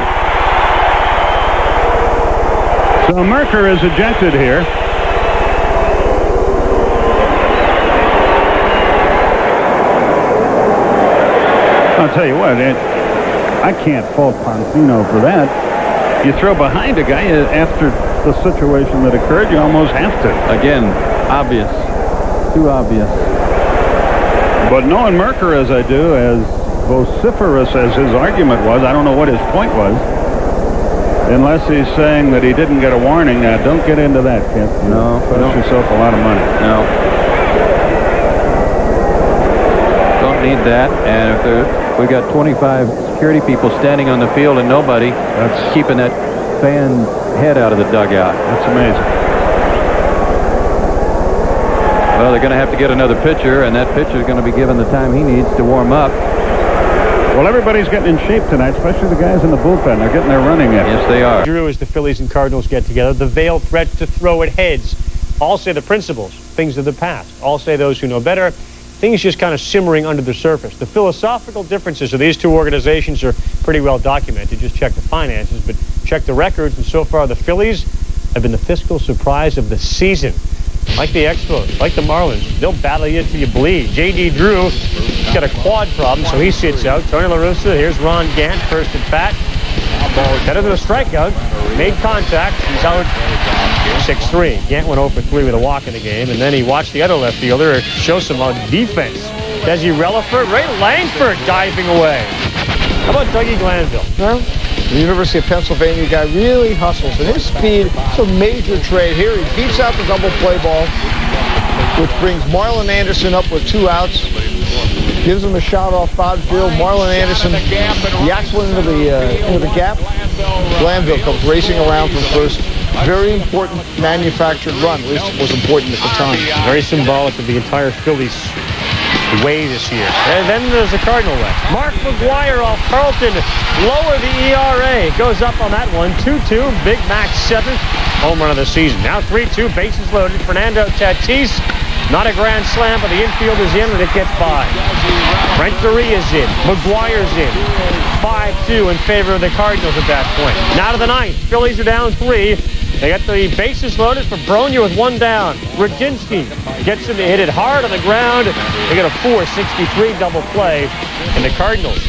So Merker is ejected here. I'll tell you what, I can't fault Poncino for that. You throw behind a guy after the situation that occurred, you almost have to. Again, obvious. Too obvious. But knowing Merker as I do, as vociferous as his argument was, I don't know what his point was. Unless he's saying that he didn't get a warning, don't get into that, Kent. No. Cost yourself a lot of money. No. Don't need that. And if we got 25 security people standing on the field and nobody, that's keeping that fan head out of the dugout. That's amazing. Well, they're going to have to get another pitcher, and that pitcher is going to be given the time he needs to warm up. Well, everybody's getting in shape tonight, especially the guys in the bullpen. They're getting their running in. Yes, they are. Drew, as the Phillies and Cardinals get together, the veiled threat to throw at heads. All say the principles, things of the past. All say those who know better. Things just kind of simmering under the surface. The philosophical differences of these two organizations are pretty well documented. Just check the finances, but check the records. And so far, the Phillies have been the fiscal surprise of the season. Like the Expos, like the Marlins, they'll battle you till you bleed. J.D. Drew, he's got a quad problem, so he sits out. Tony La Russa, here's Ron Gant, first at bat. Better than a strikeout. Made contact. He's out 6-3. Gant went 0-for-3 with a walk in the game, and then he watched the other left fielder show some defense. Desi Relaford, Ray Langford diving away. How about Dougie Glanville? Well, the University of Pennsylvania guy really hustles, and his speed, it's a major trade here. He beats out the double play ball, which brings Marlon Anderson up with 2 outs. Gives him a shot off foul field. Marlon Anderson yaks one into the gap. Glanville comes racing around from first. Very important manufactured run. At least it was important at the time. Very symbolic of the entire Phillies way this year. And then there's the Cardinal way. Mark McGwire off Carlton. Lower the ERA. Goes up on that one. 2-2. Big Mac 7th home run of the season. Now 3-2. Bases loaded. Fernando Tatis. Not a grand slam, but the infield is in and it gets by. Brent Drury is in. McGwire's in. 5-2 in favor of the Cardinals at that point. Now to the 9th. Phillies are down 3. They got the bases loaded for Bronya with 1 down. Rudzinski gets him to hit it hard on the ground. They get a 4-63 double play. And the Cardinals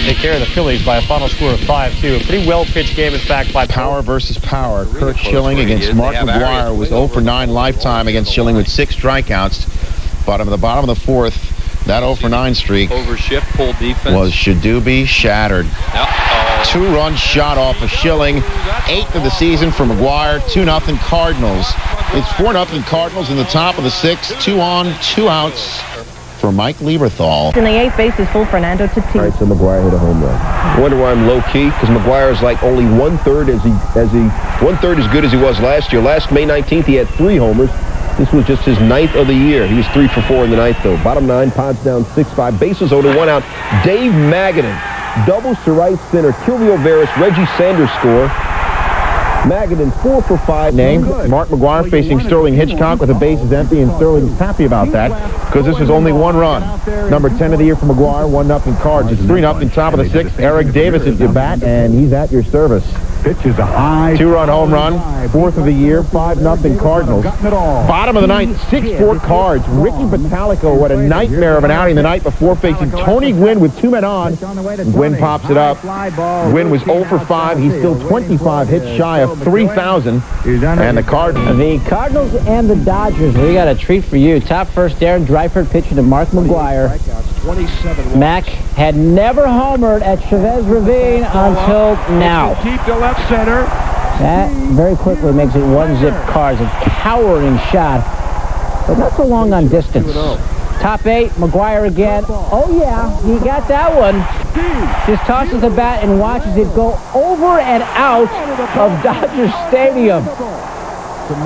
take care of the Phillies by a final score of 5-2. A pretty well-pitched game, in fact, by power versus power. Kurt Schilling against Mark McGwire was 0-for-9 lifetime against Schilling with 6 strikeouts. But in the bottom of the 4th, that 0-for-9 streak over shift pull defense was Shadubi shattered. 2-run shot off of Schilling. 8th of the season for McGwire. 2-0 Cardinals. It's 4-0 Cardinals in the top of the 6th. 2 on, 2 outs for Mike Lieberthal. In the 8th base is full Fernando Tatis. All right, so McGwire hit a home run. I wonder why I'm low key, because McGwire is like only 1/3 as good as he was last year. Last May 19th, he had 3 homers. This was just his 9th of the year. He was 3 for 4 in the 9th, though. Bottom 9, Pods down 6-5. Bases owed to 1 out. Dave Magadan doubles to right center. Kilvio Veras, Reggie Sanders score. Magadan 4 for 5. Name Mark McGwire facing Sterling Hitchcock with the bases empty, and Sterling's happy about that because this was only 1 run. Number 10 of the year for McGwire, 1-0 Cards. It's 3-0 top of the 6th. Eric Davis at your bat, and he's at your service. Pitch is a high. 2-run home run, fourth of the year, 5-0 Cardinals. Bottom of the ninth, 6-4 Cards. Ricky Bottalico, what a nightmare of an outing the night before, facing Tony Gwynn with 2 men on. Gwynn pops it up. Gwynn was 0 for 5. He's still 25 hits shy of 3,000. And the Cardinals. The Cardinals and the Dodgers. We got a treat for you. Top first, Darren Dreifert pitching to Mark McGwire. Mac had never homered at Chavez Ravine until now. Deep to left center. That very quickly makes it 1-zip Cards. A towering shot, but not so long on distance. Top 8, McGwire again. Oh yeah, he got that one. Just tosses the bat and watches it go over and out of Dodger Stadium.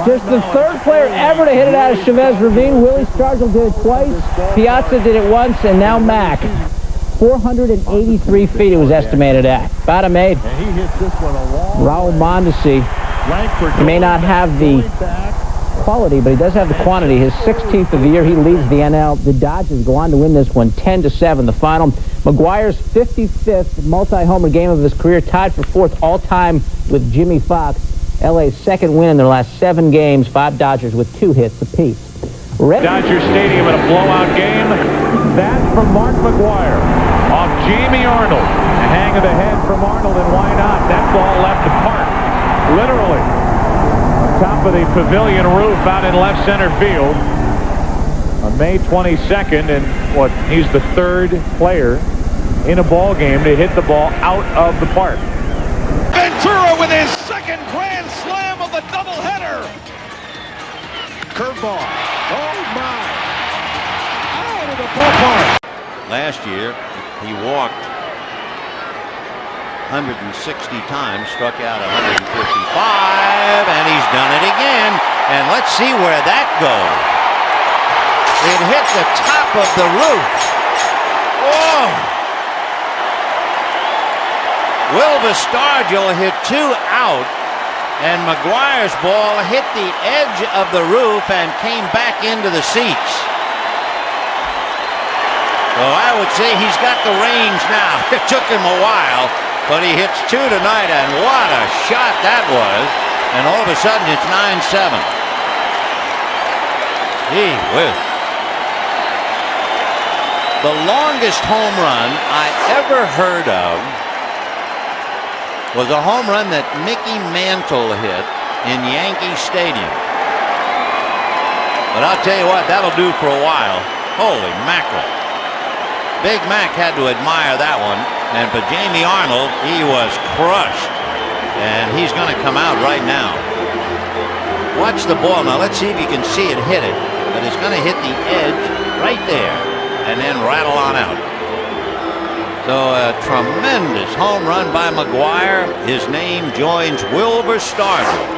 Just the third player ever to hit it out of Chavez Ravine. Willie Stargell did it twice. Piazza did it once, and now Mac. 483 feet it was estimated at. Bottom 8. Raul Mondesi. He may not have the quality, but he does have the quantity. His 16th of the year, he leads the NL. The Dodgers go on to win this one 10-7. The final. McGwire's 55th multi-homer game of his career, tied for 4th all-time with Jimmy Fox. LA's second win in their last 7 games. 5 Dodgers with 2 hits apiece. Dodger Stadium in a blowout game. That from Mark McGwire off Jamie Arnold. A hang of the head from Arnold, and why not? That ball left the park, literally, on top of the pavilion roof out in left center field on May 22nd. And he's the 3rd player in a ball game to hit the ball out of the park. Ventura with his second grand slam of the doubleheader. Curveball. Oh my! Out of the ballpark. Last year, he walked 160 times, struck out 155, and he's done it again. And let's see where that goes. It hit the top of the roof. Oh! Wilbur Stargell hit 2 out, and McGwire's ball hit the edge of the roof and came back into the seats. So I would say he's got the range now. It took him a while, but he hits 2 tonight, and what a shot that was. And all of a sudden it's 9-7. Gee whiz. The longest home run I ever heard of was a home run that Mickey Mantle hit in Yankee Stadium. But I'll tell you what, that'll do for a while. Holy mackerel. Big Mac had to admire that one, and for Jamie Arnold, he was crushed. And he's going to come out right now. Watch the ball. Now let's see if you can see it hit it. But it's going to hit the edge right there and then rattle on out. So a tremendous home run by McGwire. His name joins Wilbur Stargell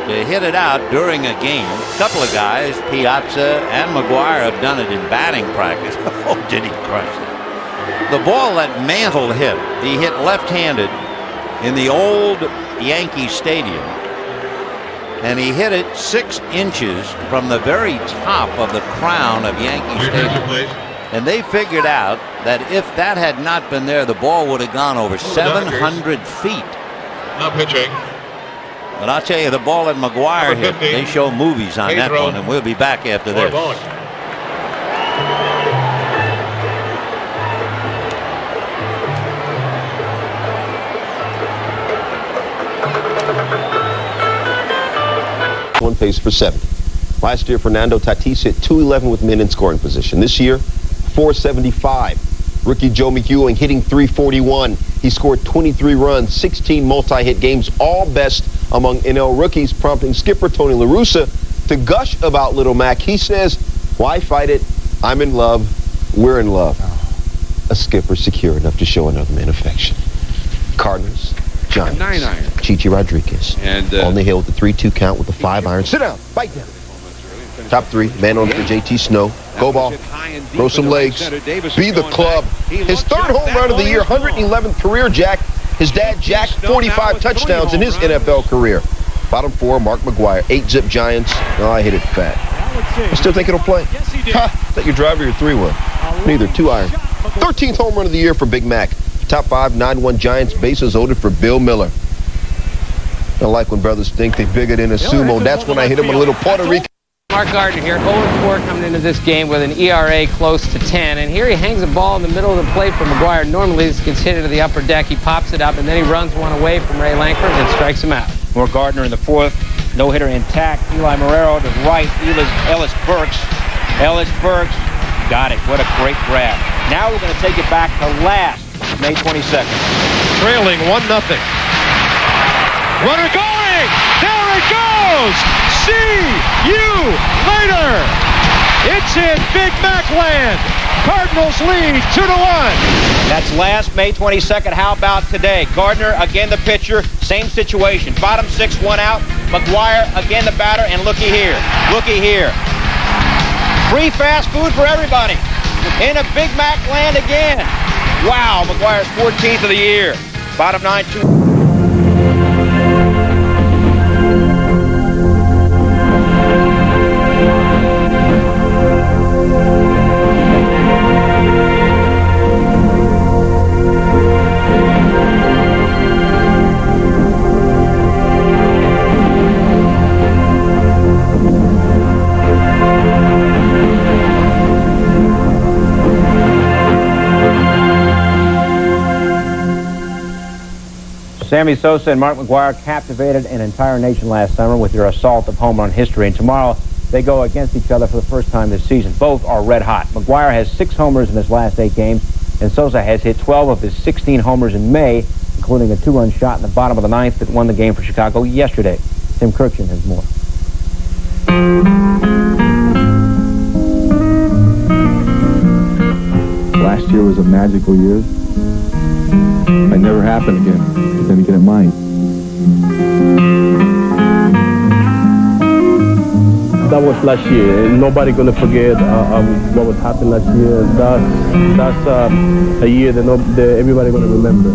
to hit it out during a game. A couple of guys, Piazza and McGwire, have done it in batting practice. Oh, did he crush it. The ball that Mantle hit, he hit left-handed in the old Yankee Stadium. And he hit it 6 inches from the very top of the crown of Yankee Stadium. And they figured out that if that had not been there, the ball would have gone over 700 feet. Now pitching. But I'll tell you, the ball that McGwire hit, they show movies on that one, and we'll be back after this. One pace for 70. Last year, Fernando Tatis hit .211 with men in scoring position. This year, .475. Rookie Joe McEwing hitting .341. He scored 23 runs, 16 multi-hit games, all best among NL rookies, prompting skipper Tony La Russa to gush about Little Mac. He says, "Why fight it? I'm in love. We're in love." A skipper secure enough to show another man affection. Cardinals, Giants, 9-iron. Chichi Rodriguez And on the hill with the 3-2 count with the 5-iron. Sit down, bite down. Top 3, man on for JT Snow. Go ball, throw some legs, be the club. His 3rd home run of the year, 111th career jack. His dad, Jack, 45 touchdowns in his NFL career. Bottom 4, Mark McGwire, 8-zip Giants. Oh, I hit it fat. I still think it'll play. Ha, is that your driver or your 3-1? Neither, 2-iron. 13th home run of the year for Big Mac. Top 5, 9-1 Giants, bases loaded for Bill Miller. I like when brothers think they're bigger than a sumo. That's when I hit him with a little Puerto Rican. Mark Gardner here, 0-4 coming into this game with an ERA close to 10. And here he hangs a ball in the middle of the plate for McGwire. Normally this gets hit into the upper deck. He pops it up, and then he runs one away from Ray Langford and strikes him out. More Gardner in the fourth. No-hitter intact. Eli Marrero to right. Ellis Burks. Got it. What a great grab. Now we're going to take it back to last, May 22nd. Trailing 1-0. Runner going! There it goes! See you later! It's in Big Mac land. Cardinals lead 2-1. That's last May 22nd. How about today? Gardner, again the pitcher, same situation. Bottom six, one out. McGwire, again the batter, and looky here. Free fast food for everybody. In a Big Mac land again. Wow, McGwire's 14th of the year. Bottom nine, 2. Sammy Sosa and Mark McGwire captivated an entire nation last summer with their assault of home run history, and tomorrow they go against each other for the first time this season. Both are red hot. McGwire has 6 homers in his last 8 games, and Sosa has hit 12 of his 16 homers in May, including a 2-run shot in the bottom of the 9th that won the game for Chicago yesterday. Tim Kirkshin has more. Last year was a magical year. Might never happen again, but then again it might. That was last year. Nobody gonna forget what was happened last year. That's a year that everybody gonna remember.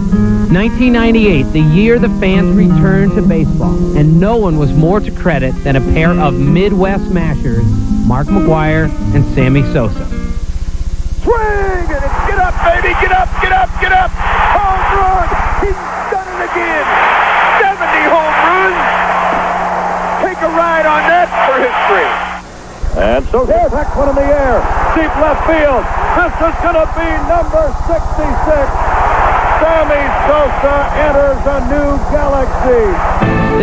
1998, the year the fans returned to baseball, and no one was more to credit than a pair of Midwest mashers, Mark McGwire and Sammy Sosa. Swing! And it's get up, baby! Get up, get up, get up! Home run! He's done it again! 70 home runs! Take a ride on that for history! And Sosa backs one in the air. Deep left field. This is going to be number 66. Sammy Sosa enters a new galaxy.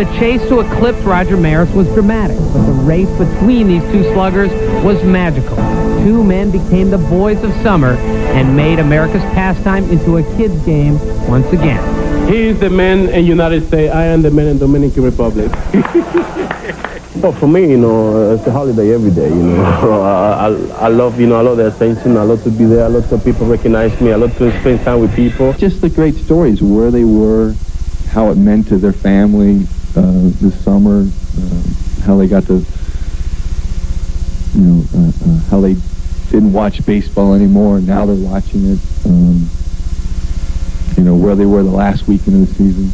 The chase to eclipse Roger Maris was dramatic, but the race between these two sluggers was magical. Two men became the boys of summer and made America's pastime into a kid's game once again. He's the man in United States. I am the man in Dominican Republic. Well, for me, it's a holiday every day, I love, I love the attention. I love to be there. I love that people recognize me. I love to spend time with people. Just the great stories, where they were, how it meant to their family this summer, how they got to, how they didn't watch baseball anymore, and now they're watching it. Where they were the last weekend of the season.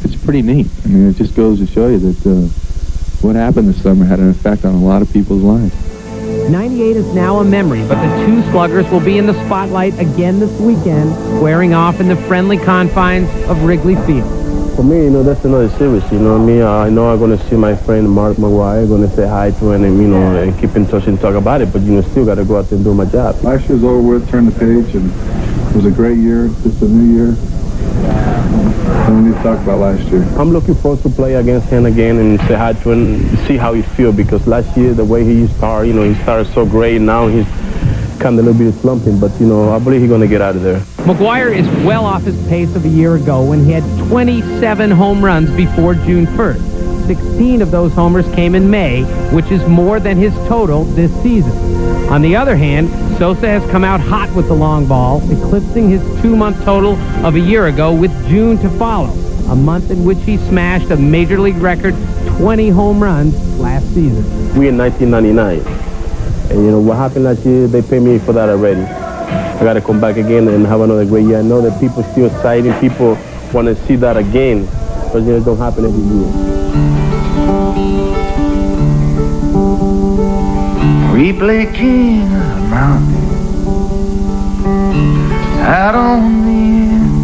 It's pretty neat. I mean, it just goes to show you that what happened this summer had an effect on a lot of people's lives. 98 is now a memory, but the two sluggers will be in the spotlight again this weekend, squaring off in the friendly confines of Wrigley Field. For me, that's another series, I know I'm going to see my friend Mark McGwire, going to say hi to him, and keep in touch and talk about it, but, still got to go out there and do my job. Last year's over with, turn the page, and it was a great year, just a new year. And we need to talk about last year. I'm looking forward to play against him again and say hi to him, see how he feels, because last year, the way he started, he started so great, now he's kind of a little bit slumping, but, I believe he's going to get out of there. McGwire is well off his pace of a year ago when he had 27 home runs before June 1st. 16 of those homers came in May, which is more than his total this season. On the other hand, Sosa has come out hot with the long ball, eclipsing his 2-month total of a year ago with June to follow, a month in which he smashed a Major League record 20 home runs last season. We in 1999. And what happened last year, they paid me for that already. I got to come back again and have another great year. I know that people still excited. People want to see that again, but it don't happen every year. We play king of the mountain out on the end.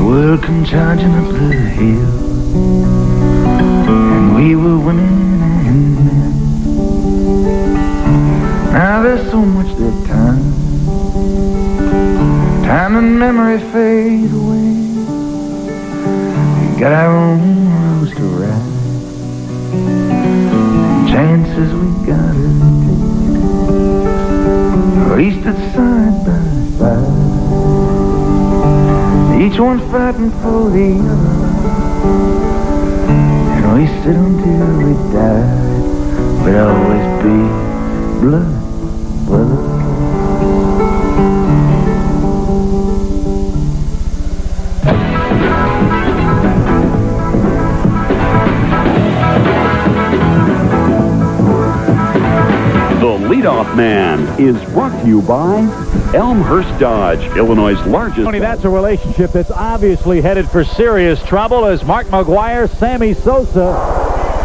the world come charging up the hill, and we were women and men. Now there's so much that time and memory fade away. We got our own roads to ride, and chances we gotta take, at least it's side by side, each one fighting for the other, and we sit until we die. We'd always be blood brothers. The Leadoff Man is brought to you by Elmhurst Dodge, Illinois' largest. Tony, that's a relationship that's obviously headed for serious trouble as Mark McGwire, Sammy Sosa,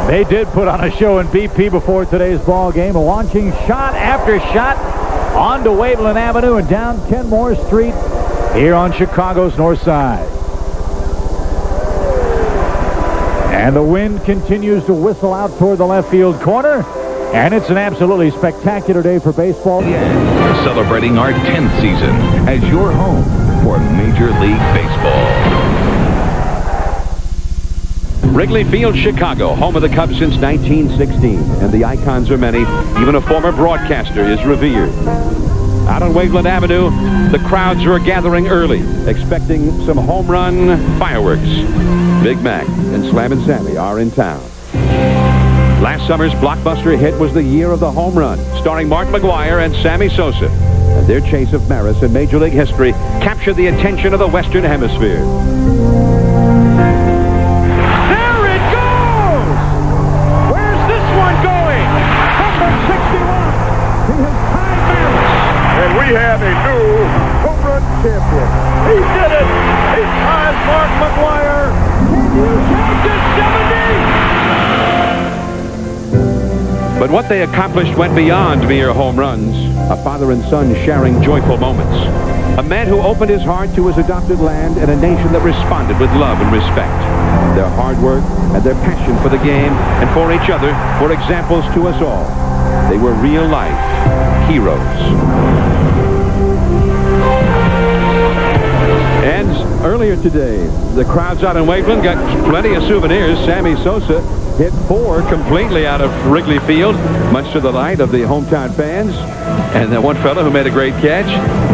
they did put on a show in BP before today's ball game, launching shot after shot onto Waveland Avenue and down Kenmore Street here on Chicago's north side. And the wind continues to whistle out toward the left field corner. And it's an absolutely spectacular day for baseball. Celebrating our 10th season as your home for Major League Baseball. Wrigley Field, Chicago, home of the Cubs since 1916. And the icons are many. Even a former broadcaster is revered. Out on Waveland Avenue, the crowds are gathering early, expecting some home run fireworks. Big Mac and Slammin' Sammy are in town. Last summer's blockbuster hit was The Year of the Home Run, starring Mark McGwire and Sammy Sosa. And their chase of Maris in Major League history captured the attention of the Western Hemisphere. There it goes! Where's this one going? Number 61. He has tied Maris. And we have a new home run champion. He did it! He ties Mark McGwire. Can you count to 70? But what they accomplished went beyond mere home runs. A father and son sharing joyful moments. A man who opened his heart to his adopted land and a nation that responded with love and respect. Their hard work and their passion for the game and for each other were examples to us all. They were real-life heroes. And earlier today, the crowds out in Waveland got plenty of souvenirs. Sammy Sosa hit 4 completely out of Wrigley Field, much to the delight of the hometown fans. And that one fellow who made a great catch.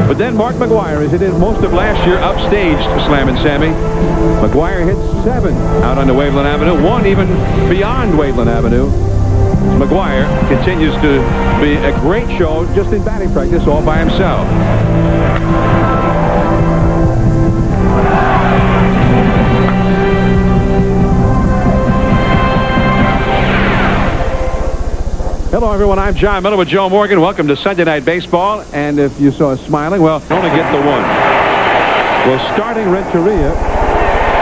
But then Mark McGwire, as he did most of last year, upstaged Slammin' Sammy. McGwire hit 7 out on the Waveland Avenue, 1 even beyond Waveland Avenue. McGwire continues to be a great show just in batting practice all by himself. Hello, everyone. I'm John Miller with Joe Morgan. Welcome to Sunday Night Baseball. And if you saw us smiling, well, only get the one. Well, starting Renteria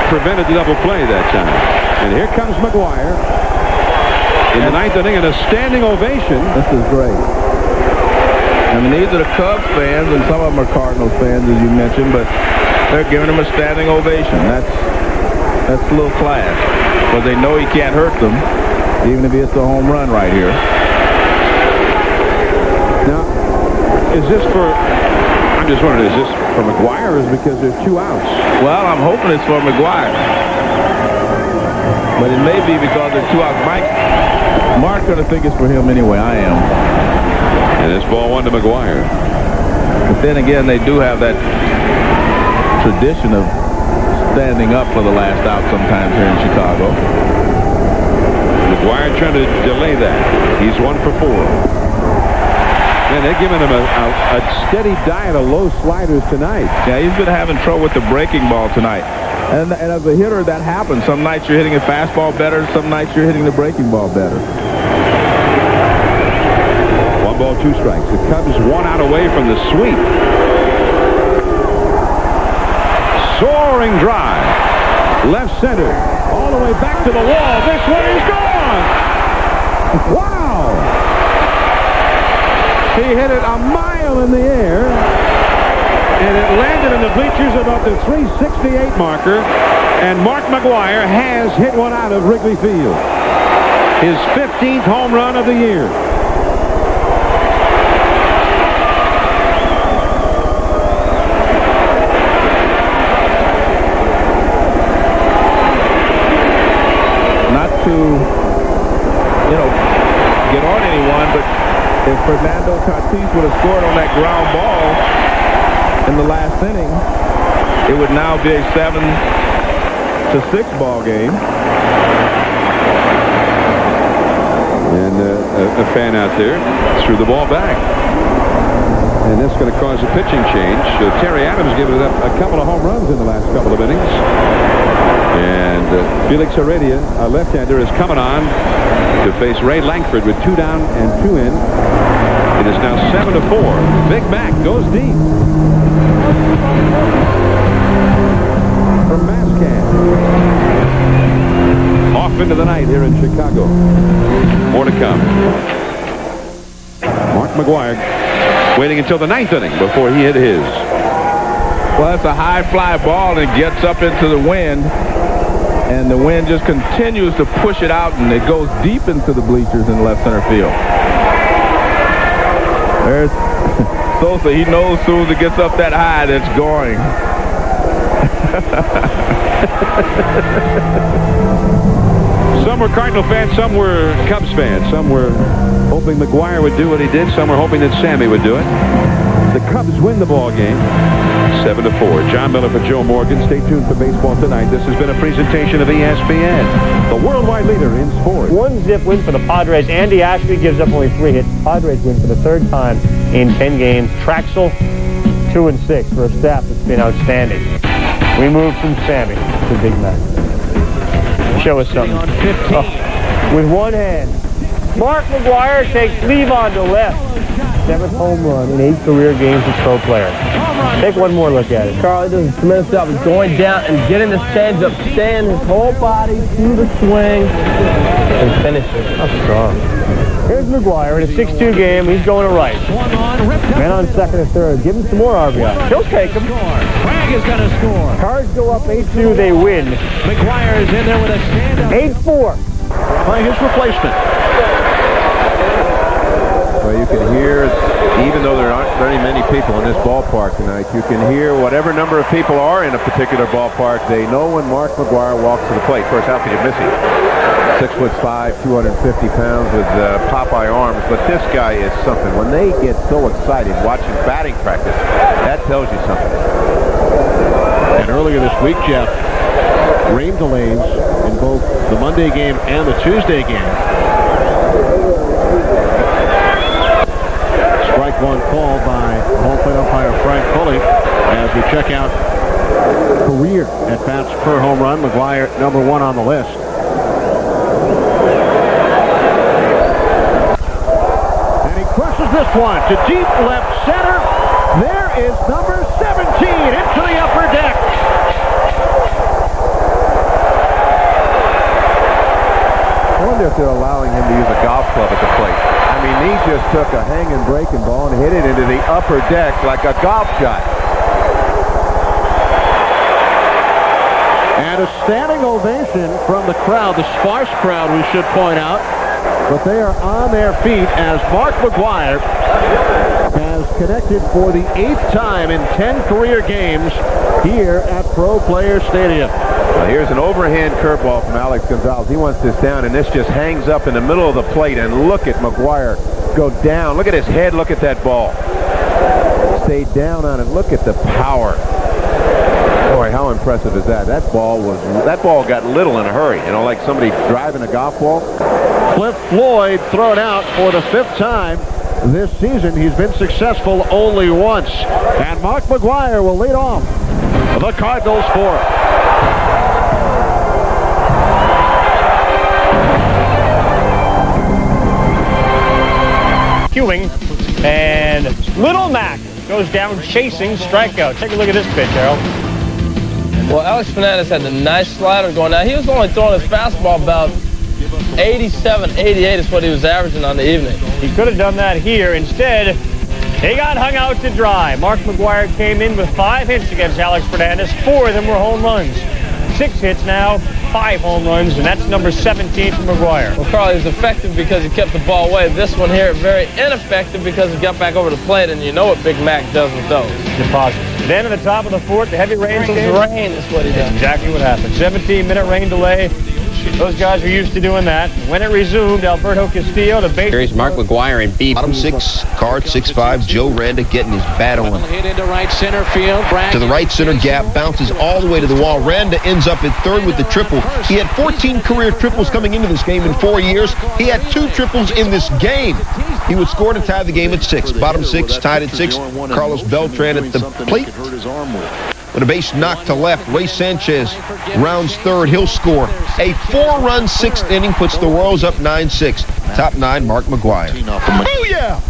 prevented the double play that time. And here comes McGwire in the 9th inning and a standing ovation. This is great. I mean, these are the Cubs fans, and some of them are Cardinals fans, as you mentioned, but they're giving him a standing ovation. That's a little class. Because they know he can't hurt them, even if he hits a home run right here. Now, is this for, I'm just wondering, is this for McGwire or is it because there's 2 outs? Well, I'm hoping it's for McGwire. But it may be because there's 2 outs. Mark's going to think it's for him anyway. I am. And it's ball 1 to McGwire. But then again, they do have that tradition of standing up for the last out sometimes here in Chicago. McGwire trying to delay that. He's 1 for 4. Man, they're giving him a steady diet of low sliders tonight. Yeah, he's been having trouble with the breaking ball tonight. And as a hitter, that happens. Some nights you're hitting a fastball better. Some nights you're hitting the breaking ball better. 1 ball, 2 strikes. The Cubs 1 out away from the sweep. Soaring drive. Left center. All the way back to the wall. This one is gone. Wow. He hit it a mile in the air. and it landed in the bleachers above the 368 marker, and Mark McGwire has hit one out of Wrigley Field. His 15th home run of the year. Not to, get on anyone, but if Fernando Tatis would have scored on that ground ball in the last inning, it would now be a 7-6 ball game. And a fan out there threw the ball back. And that's going to cause a pitching change. Terry Adams gave it up a couple of home runs in the last couple of innings. And Felix Heredia, a left-hander, is coming on to face Ray Lankford with 2 down and 2 in. It is now 7-4. Big Mac goes deep. From Mascan. Off into the night here in Chicago. More to come. Mark McGwire waiting until the 9th inning before he hit his. Well, that's a high fly ball, and it gets up into the wind, and the wind just continues to push it out, and it goes deep into the bleachers in left center field. There's Sosa. He knows as soon as it gets up that high that it's going. Some were Cardinal fans, some were Cubs fans. Some were hoping McGwire would do what he did. Some were hoping that Sammy would do it. The Cubs win the ball game, 7-4. John Miller for Joe Morgan. Stay tuned for Baseball Tonight. This has been a presentation of ESPN, the worldwide leader in sports. 1-zip win for the Padres. Andy Ashby gives up only 3 hits. Padres win for the 3rd time in 10 games. Traxel, 2-6 for a staff that's been outstanding. We move from Sammy to Big Mac. Show us something. With one hand. Mark McGwire takes leave on to left. 7th home run in 8 career games as pro player. Take one more look at it. Carl, he does a tremendous job of going down and getting this changeup, staying his whole body to the swing, and finishing. How strong. Here's McGwire in a 6-2 game. He's going to right. Man on 2nd and 3rd. Give him some more RBI. He'll take him. Bragg is going to score. Cards go up 8-2. They win. McGwire is in there with a stand-up. 8-4. By his replacement. Well, you can hear, even though there aren't very many people in this ballpark tonight, you can hear whatever number of people are in a particular ballpark. They know when Mark McGwire walks to the plate. Of course, how could you miss him? 6'5", 250 pounds with Popeye arms. But this guy is something. When they get so excited watching batting practice, that tells you something. And earlier this week, Jeff, rain delays in both the Monday game and the Tuesday game. Strike one called by home plate umpire Frank Pulley as we check out career at-bats per home run. McGwire, number 1 on the list. And he crushes this one to deep left center. There is number 17 into the upper deck. I wonder if they're allowing him to use a golf club at the plate. I mean, he just took a hanging breaking ball and hit it into the upper deck like a golf shot. And a standing ovation from the crowd, the sparse crowd, we should point out. But they are on their feet as Mark McGwire has connected for the 8th time in 10 career games here at Pro Player Stadium. Now here's an overhand curveball from Alex Gonzalez. He wants this down, and this just hangs up in the middle of the plate. And look at McGwire go down. Look at his head. Look at that ball. Stay down on it. Look at the power. Boy, how impressive is that? That ball got little in a hurry. You know, like somebody driving a golf ball. Cliff Floyd thrown out for the 5th time this season. He's been successful only once. And Mark McGwire will lead off the Cardinals 4th. Queuing, and Little Mac goes down chasing strikeout. Take a look at this pitch, Harold. Well, Alex Fernandez had a nice slider going down. He was only throwing his fastball about 87, 88 is what he was averaging on the evening. He could have done that here. Instead, He got hung out to dry. Mark McGwire came in with 5 hits against Alex Fernandez. 4 of them were home runs. 6 hits now, 5 home runs, and that's number 17 for McGwire. Well, Carl, he was effective because he kept the ball away. This one here, very ineffective because he got back over the plate, and you know what Big Mac does with those. Deposit. Then at the top of the 4th, the heavy rain. Rain is what he does. That's exactly what happened. 17-minute rain delay. Those guys are used to doing that. When it resumed, Alberto Castillo, the base. Here's Mark McGwire in B. Bottom 6, Card 6'5", Joe Randa getting his bat on. Hit into right center field. To the right center gap, bounces all the way to the wall. Randa ends up at third with the triple. He had 14 career triples coming into this game in 4 years. He had 2 triples in this game. He would score to tie the game at 6. Bottom 6, tied at 6. Carlos Beltran at the plate. With a base knocked to left, Ray Sanchez rounds third. He'll score. A 4-run 6th inning puts the Royals up 9-6. Top 9, Mark McGwire. Booyah!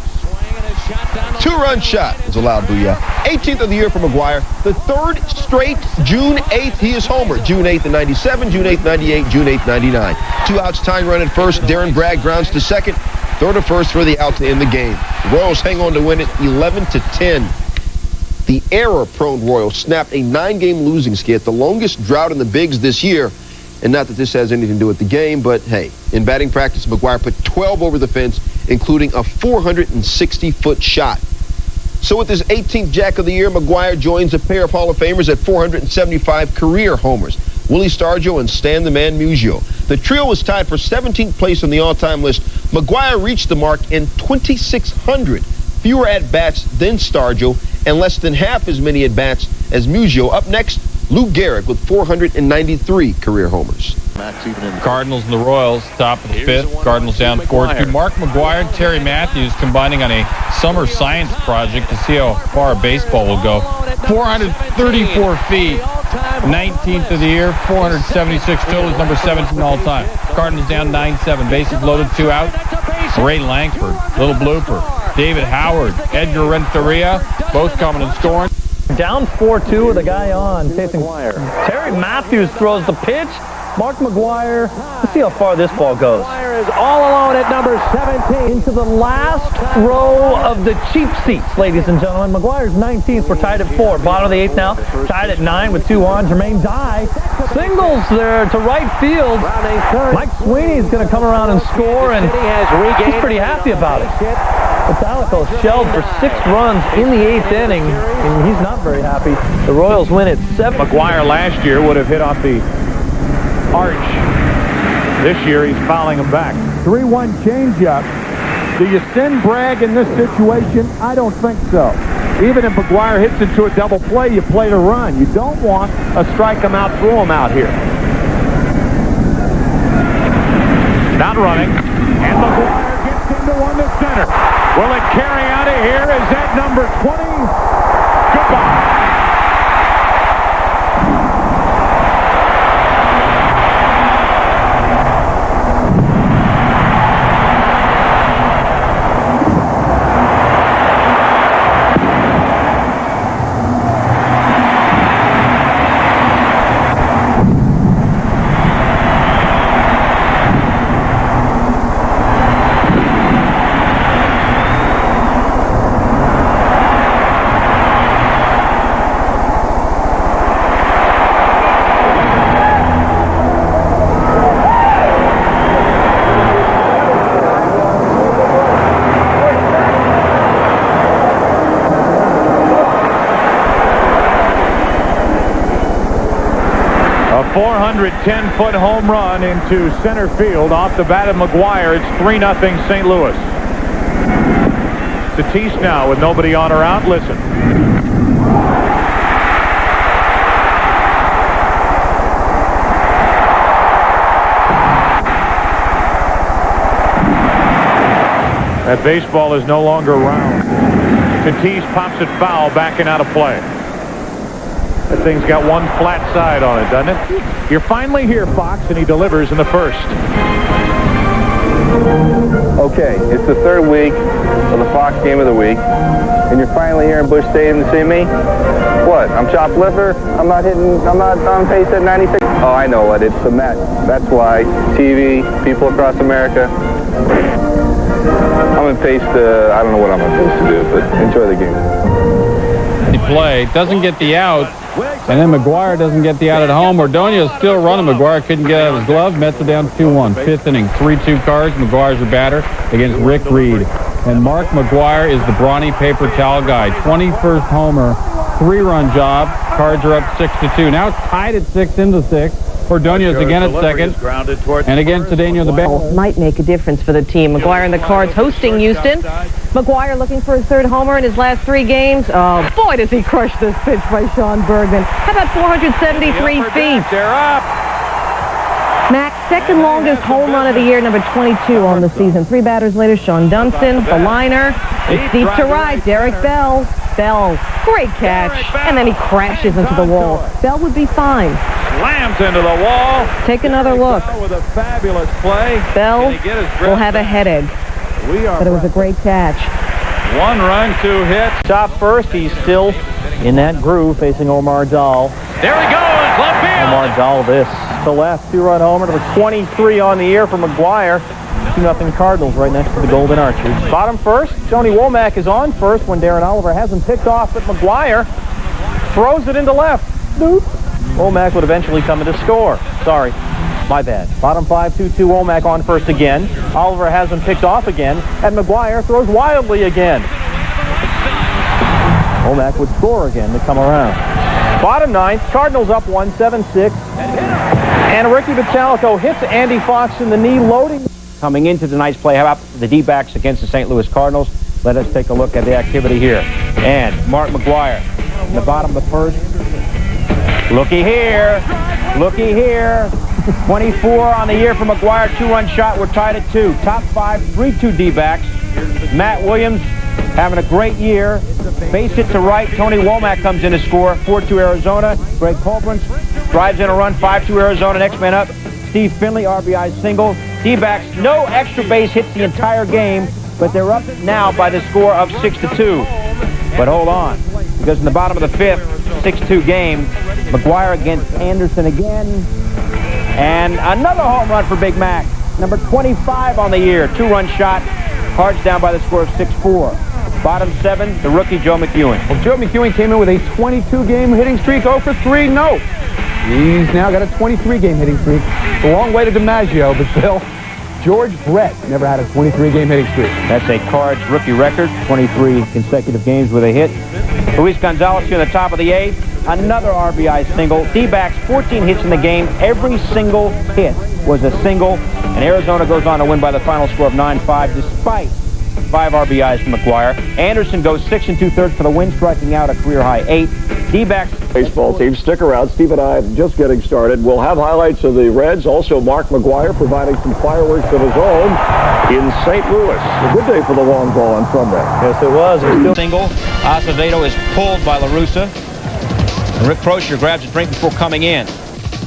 2-run shot is allowed, booyah. 18th of the year for McGwire. The 3rd straight June 8th he is homer. June 8th in 97, June 8th 98, June 8th 99. 2 outs, tying run at first. Darren Bragg grounds to second. Third to first for the out to end the game. The Royals hang on to win it 11-10. The error-prone Royals snapped a 9-game losing skid, the longest drought in the bigs this year. And not that this has anything to do with the game, but hey, in batting practice, McGwire put 12 over the fence, including a 460-foot shot. So with his 18th Jack of the Year, McGwire joins a pair of Hall of Famers at 475 career homers, Willie Stargell and Stan the Man Musial. The trio was tied for 17th place on the all-time list. McGwire reached the mark in 2,600 fewer at-bats than Stargell and less than half as many at-bats as Musial. Up next, Lou Gehrig with 493 career homers. Cardinals and the Royals, top of the 5th. Cardinals down 4-2. Mark McGwire and Terry Matthews combining on a summer science project to see how far baseball will go. 434 feet, 19th of the year, 476 total, number 17 all time. Cardinals down 9-7. Bases loaded, 2 out. Ray Lankford, little blooper. David Howard, Edgar Renteria, both coming and scoring. Down 4-2 with a guy on. Terry Matthews throws the pitch. Mark McGwire, let's see how far this ball goes. McGwire is all alone at number 17. Into the last row of the cheap seats, ladies and gentlemen. McGwire's 19th. We're tied at 4. Bottom of the 8th now. Tied at 9 with 2 on. Jermaine Dye singles there to right field. Mike Sweeney's going to come around and score, and he's pretty happy about it. Italico shelled for 6 runs in the 8th inning, and he's not very happy. The Royals win at 7. McGwire last year would have hit off the arch. This year he's fouling him back. 3-1 changeup. Do you send Bragg in this situation? I don't think so. Even if McGwire hits into a double play, you play to run. You don't want a strike him out, throw him out here. Not running. And McGwire gets into one to center. Will it carry out of here? Is that number 20? Goodbye. A 410-foot home run into center field off the bat of McGwire. It's 3-0 St. Louis. Tatis now with nobody on or out. Listen. That baseball is no longer round. Tatis pops it foul, backing out of play. That thing's got one flat side on it, doesn't it? You're finally here, Fox, and he delivers in the first. Okay, it's the 3rd week of the Fox Game of the Week, and you're finally here in Busch Stadium to see me? What, I'm chopped liver? I'm not on pace at 96? Oh, I know what, it's the Mets. That's why. TV, people across America. I'm in pace to, I don't know what I'm in pace to do, but enjoy the game. He play, doesn't get the out, and then McGwire doesn't get the out at home. Ordonez is still running. McGwire couldn't get out of his glove. Mets are down 2-1. Fifth inning, 3-2 Cards. McGwire's your batter against Rick Reed. And Mark McGwire is the brawny paper towel guy. 21st homer, 3-run job. Cards are up 6-2. Now it's tied at 6-6. Ordonez again at second. And again, Cedeno the bat. Might make a difference for the team. McGwire and the Cards hosting Houston. McGwire looking for his third homer in his last 3 games. Oh, boy, does he crush this pitch by Sean Bergman. How about 473 feet? They're up. Mac's second longest home run of the year, number 22 on the season. 3 batters later, Sean Dunston, the liner. It's deep to right, Derek Bell. Bell, great catch. And then he crashes into the wall. Bell would be fine. Slams into the wall. Take another look. With a fabulous play. Bell will have a headache. But it was a great catch. 1 run, 2 hits. Top first, he's still in that groove facing Omar Dahl. There he goes, left field. Omar Dahl, this to left, 2-run homer, number 23 on the year for McGwire. 2-0 Cardinals right next to the Golden Arches. Bottom first, Tony Womack is on first when Darren Oliver has him picked off, but McGwire throws it into left. Boop. Womack would eventually come in to score. Sorry, my bad. Bottom 5, 2-2, Womack on first again. Oliver has him picked off again, and McGwire throws wildly again. Womack would score again to come around. Bottom 9th, Cardinals up 1, 7-6. And Ricky Vitalico hits Andy Fox in the knee, loading. Coming into tonight's play, how about the D-backs against the St. Louis Cardinals? Let us take a look at the activity here. And Mark McGwire in the bottom of the first. Looky here. Looky here. 24 on the year for McGwire. 2-run shot. We're tied at 2. Top 5, 3-2 D-backs. Matt Williams having a great year. Base hit to right. Tony Womack comes in to score. 4-2 Arizona. Greg Colburn drives in a run. 5-2 Arizona. Next man up, Steve Finley, RBI single. D-backs, no extra base hits the entire game, but they're up now by the score of 6-2. But hold on, because in the bottom of the 5th, 6-2 game, McGwire against Anderson again. And another home run for Big Mac. Number 25 on the year. 2-run shot. Cards down by the score of 6-4. Bottom 7, the rookie Joe McEwen. Well, Joe McEwen came in with a 22-game hitting streak, 0-for-3, no. He's now got a 23-game hitting streak. It's a long way to DiMaggio, but still, George Brett never had a 23-game hitting streak. That's a Cards rookie record, 23 consecutive games with a hit. Luis Gonzalez here in the top of the 8th. Another RBI single. D-backs, 14 hits in the game. Every single hit was a single. And Arizona goes on to win by the final score of 9-5, despite 5 RBIs from McGwire. Anderson goes 6 2/3 for the win, striking out a career-high 8. D-backs. Baseball team, stick around. Steve and I are just getting started. We'll have highlights of the Reds. Also, Mark McGwire providing some fireworks of his own in St. Louis. A good day for the long ball on Sunday. Yes, it was. Single. Acevedo is pulled by La Russa. And Rick Prosher grabs a drink before coming in.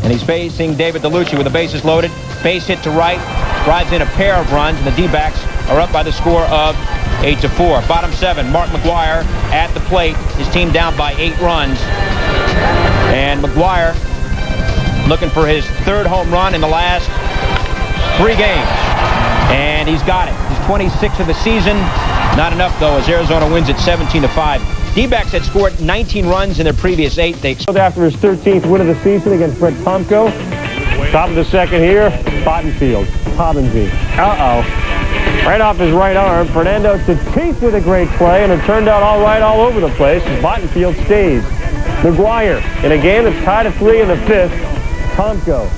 And he's facing David DeLucci with the bases loaded. Base hit to right. Drives in a pair of runs, and the D-backs are up by the score of 8-4. Bottom 7, Mark McGwire at the plate. His team down by 8 runs. And McGwire looking for his 3rd home run in the last 3 games. And he's got it. He's 26 of the season. Not enough, though, as Arizona wins at 17-5. D-backs had scored 19 runs in their previous 8. They after his 13th win of the season against Brett Tomko. Top of the 2nd here, Bottenfield. Hobbensy. Uh-oh. Right off his right arm, Fernando Tatis with a great play, and it turned out all right all over the place as Bottenfield stays. McGwire in a game that's tied at 3 in the 5th. Tomko.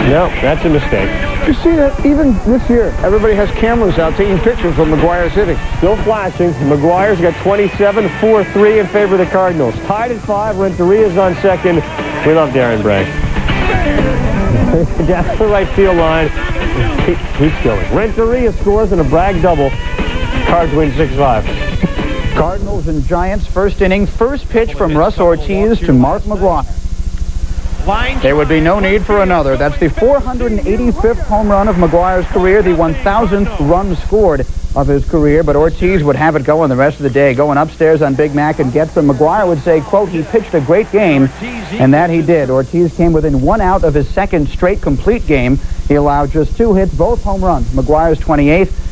No, that's a mistake. You see that even this year, everybody has cameras out taking pictures of McGwire's hitting. Still flashing. McGwire's got 27, 4-3 in favor of the Cardinals. Tied at 5. Renteria's on second. We love Darren Bragg. Down the right field line. Keeps going. Renteria scores in a Bragg double. Cards win 6-5. Cardinals and Giants, first inning, first pitch from Russ Ortiz to Mark McGwire. There would be no need for another. That's the 485th home run of McGwire's career, the 1,000th run scored of his career, but Ortiz would have it going the rest of the day, going upstairs on Big Mac and gets them. McGwire would say, quote, he pitched a great game, and that he did. Ortiz came within 1 out of his second straight complete game. He allowed just 2 hits, both home runs. McGwire's 28th.